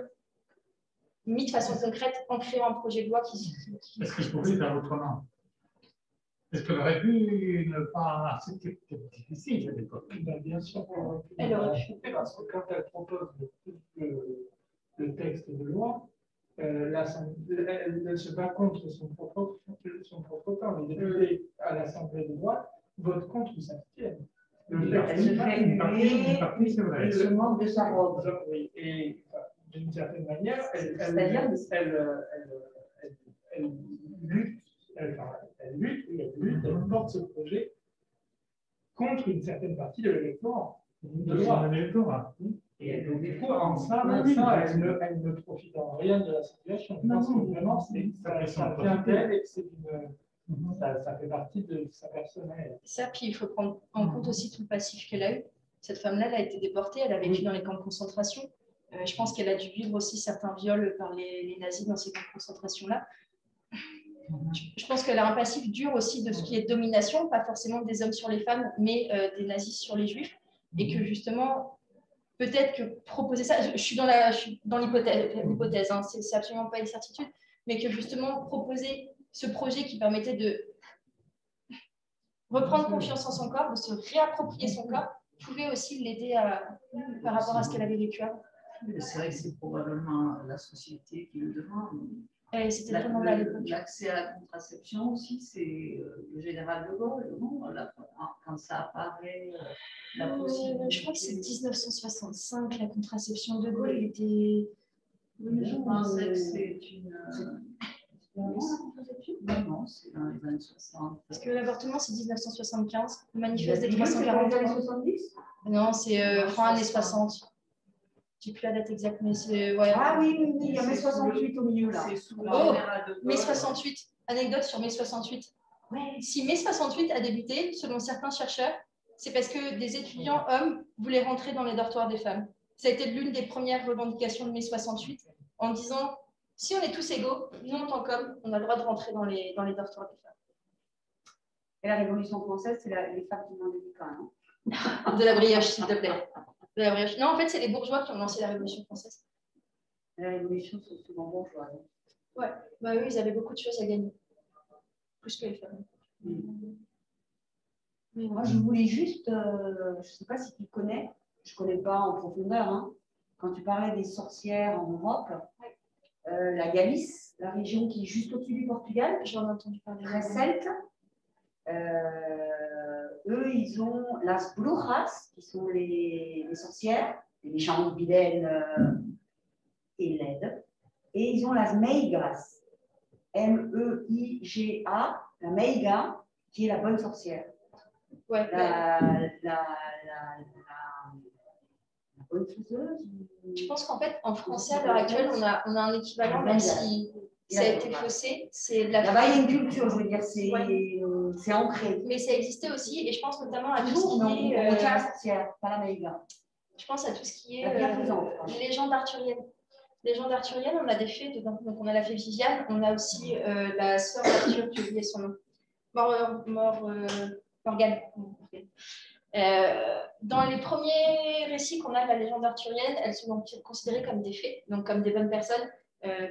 mis de façon concrète en créant un projet de loi qui... Est-ce que je pouvais faire autrement? Est-ce qu'elle aurait pu ne pas... C'était difficile à l'époque. Bien sûr, elle aurait pu. parce que quand elle propose le texte de loi, elle se bat contre son propre camp. Les députés à l'Assemblée de droite votent contre ou s'abstiennent. Elle se fait huer, elle se manque de sa robe. Oui, et d'une certaine manière, elle lutte, elle porte ce projet contre une certaine partie de l'électorat. Et donc, du coup, en ça, elle ne profite en rien de la situation. Je pense que vraiment, ça vient d'elle et que ça fait partie de sa personnalité. Ça, puis il faut prendre en compte aussi tout le passif qu'elle a eu. Cette femme-là, elle a été déportée, elle a vécu dans les camps de concentration. Je pense qu'elle a dû vivre aussi certains viols par les nazis dans ces camps de concentration-là. Je pense qu'elle a un passif dur aussi de ce qui est domination, pas forcément des hommes sur les femmes, mais des nazis sur les juifs. Et que justement, peut-être que proposer ça, je suis dans l'hypothèse, hein, c'est absolument pas une certitude, mais que justement proposer ce projet qui permettait de reprendre confiance en son corps, de se réapproprier son corps, pouvait aussi l'aider par rapport à ce qu'elle avait vécu avant. C'est vrai que c'est probablement la société qui le demande. C'était vraiment là à l'époque. L'accès à la contraception aussi, c'est le général de Gaulle, non? Quand ça apparaît, la possibilité. Je crois que c'est 1965, la contraception de Gaulle. Il était. Je pensais que c'est une. Non, c'est dans les années 60. Parce que l'avortement, c'est 1975. Le manifeste des 343. Non, c'est fin années 60. Je n'ai plus la date exacte, mais c'est. Ouais. Ah oui, il y a mai 68 au milieu là. Mai 68. Anecdote sur mai 68. Ouais. Si mai 68 a débuté, selon certains chercheurs, c'est parce que des étudiants hommes voulaient rentrer dans les dortoirs des femmes. Ça a été l'une des premières revendications de mai 68, en disant si on est tous égaux, nous en tant qu'hommes, on a le droit de rentrer dans les dortoirs des femmes. Et la Révolution française, c'est les femmes qui demandent du pain, non? De la brioche, s'il te plaît. De la brioche. Non, en fait, c'est les bourgeois qui ont lancé la Révolution française. La Révolution, c'est souvent bourgeois. Ouais, bah oui, ils avaient beaucoup de choses à gagner. Plus que les femmes. Mais moi, je voulais juste, je ne sais pas si tu connais, je ne connais pas en profondeur, hein, quand tu parlais des sorcières en Europe, la Galice, la région qui est juste au-dessus du Portugal, j'en ai entendu parler. La Celte, eux, ils ont las brujas, qui sont les sorcières, les méchantes, vilaines et laides, et ils ont las meigas, M-E-I-G-A, la meiga, qui est la bonne sorcière. Ouais, la bonne faiseuse. Je pense qu'en fait, en français, à l'heure actuelle, on a un équivalent, même si ça a été faussé. Là-bas, il y a une culture, je veux dire, c'est ancré. Mais ça existait aussi, et je pense notamment à tout ce qui est. On retient la sorcière, pas la maïga. Je pense à tout ce qui est légende arthurienne. Légende arthurienne, on a des fées dedans. Donc, on a la fée Viviane, on a aussi la sœur d'Arthur, j'ai oublié son nom. Morgane. Dans les premiers récits qu'on a de la légende arthurienne, elles sont considérées comme des fées, donc comme des bonnes personnes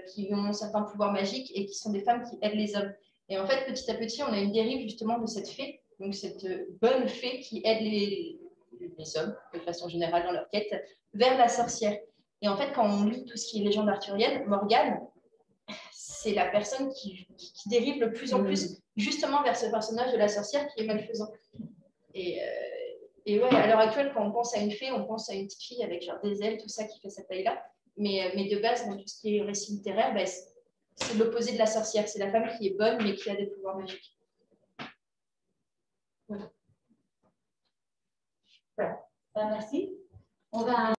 qui ont certains pouvoirs magiques et qui sont des femmes qui aident les hommes. Et en fait, petit à petit, on a une dérive justement de cette fée, donc cette bonne fée qui aide les hommes, de façon générale, dans leur quête, vers la sorcière. Et en fait, quand on lit tout ce qui est légende arthurienne, Morgane, c'est la personne qui dérive le plus en plus justement vers ce personnage de la sorcière qui est malfaisant. Et Et ouais, à l'heure actuelle, quand on pense à une fée, on pense à une petite fille avec genre des ailes, tout ça qui fait cette taille-là. Mais de base, dans tout ce qui est récit littéraire, bah, c'est l'opposé de la sorcière. C'est la femme qui est bonne, mais qui a des pouvoirs magiques. Voilà. Ben, merci. On va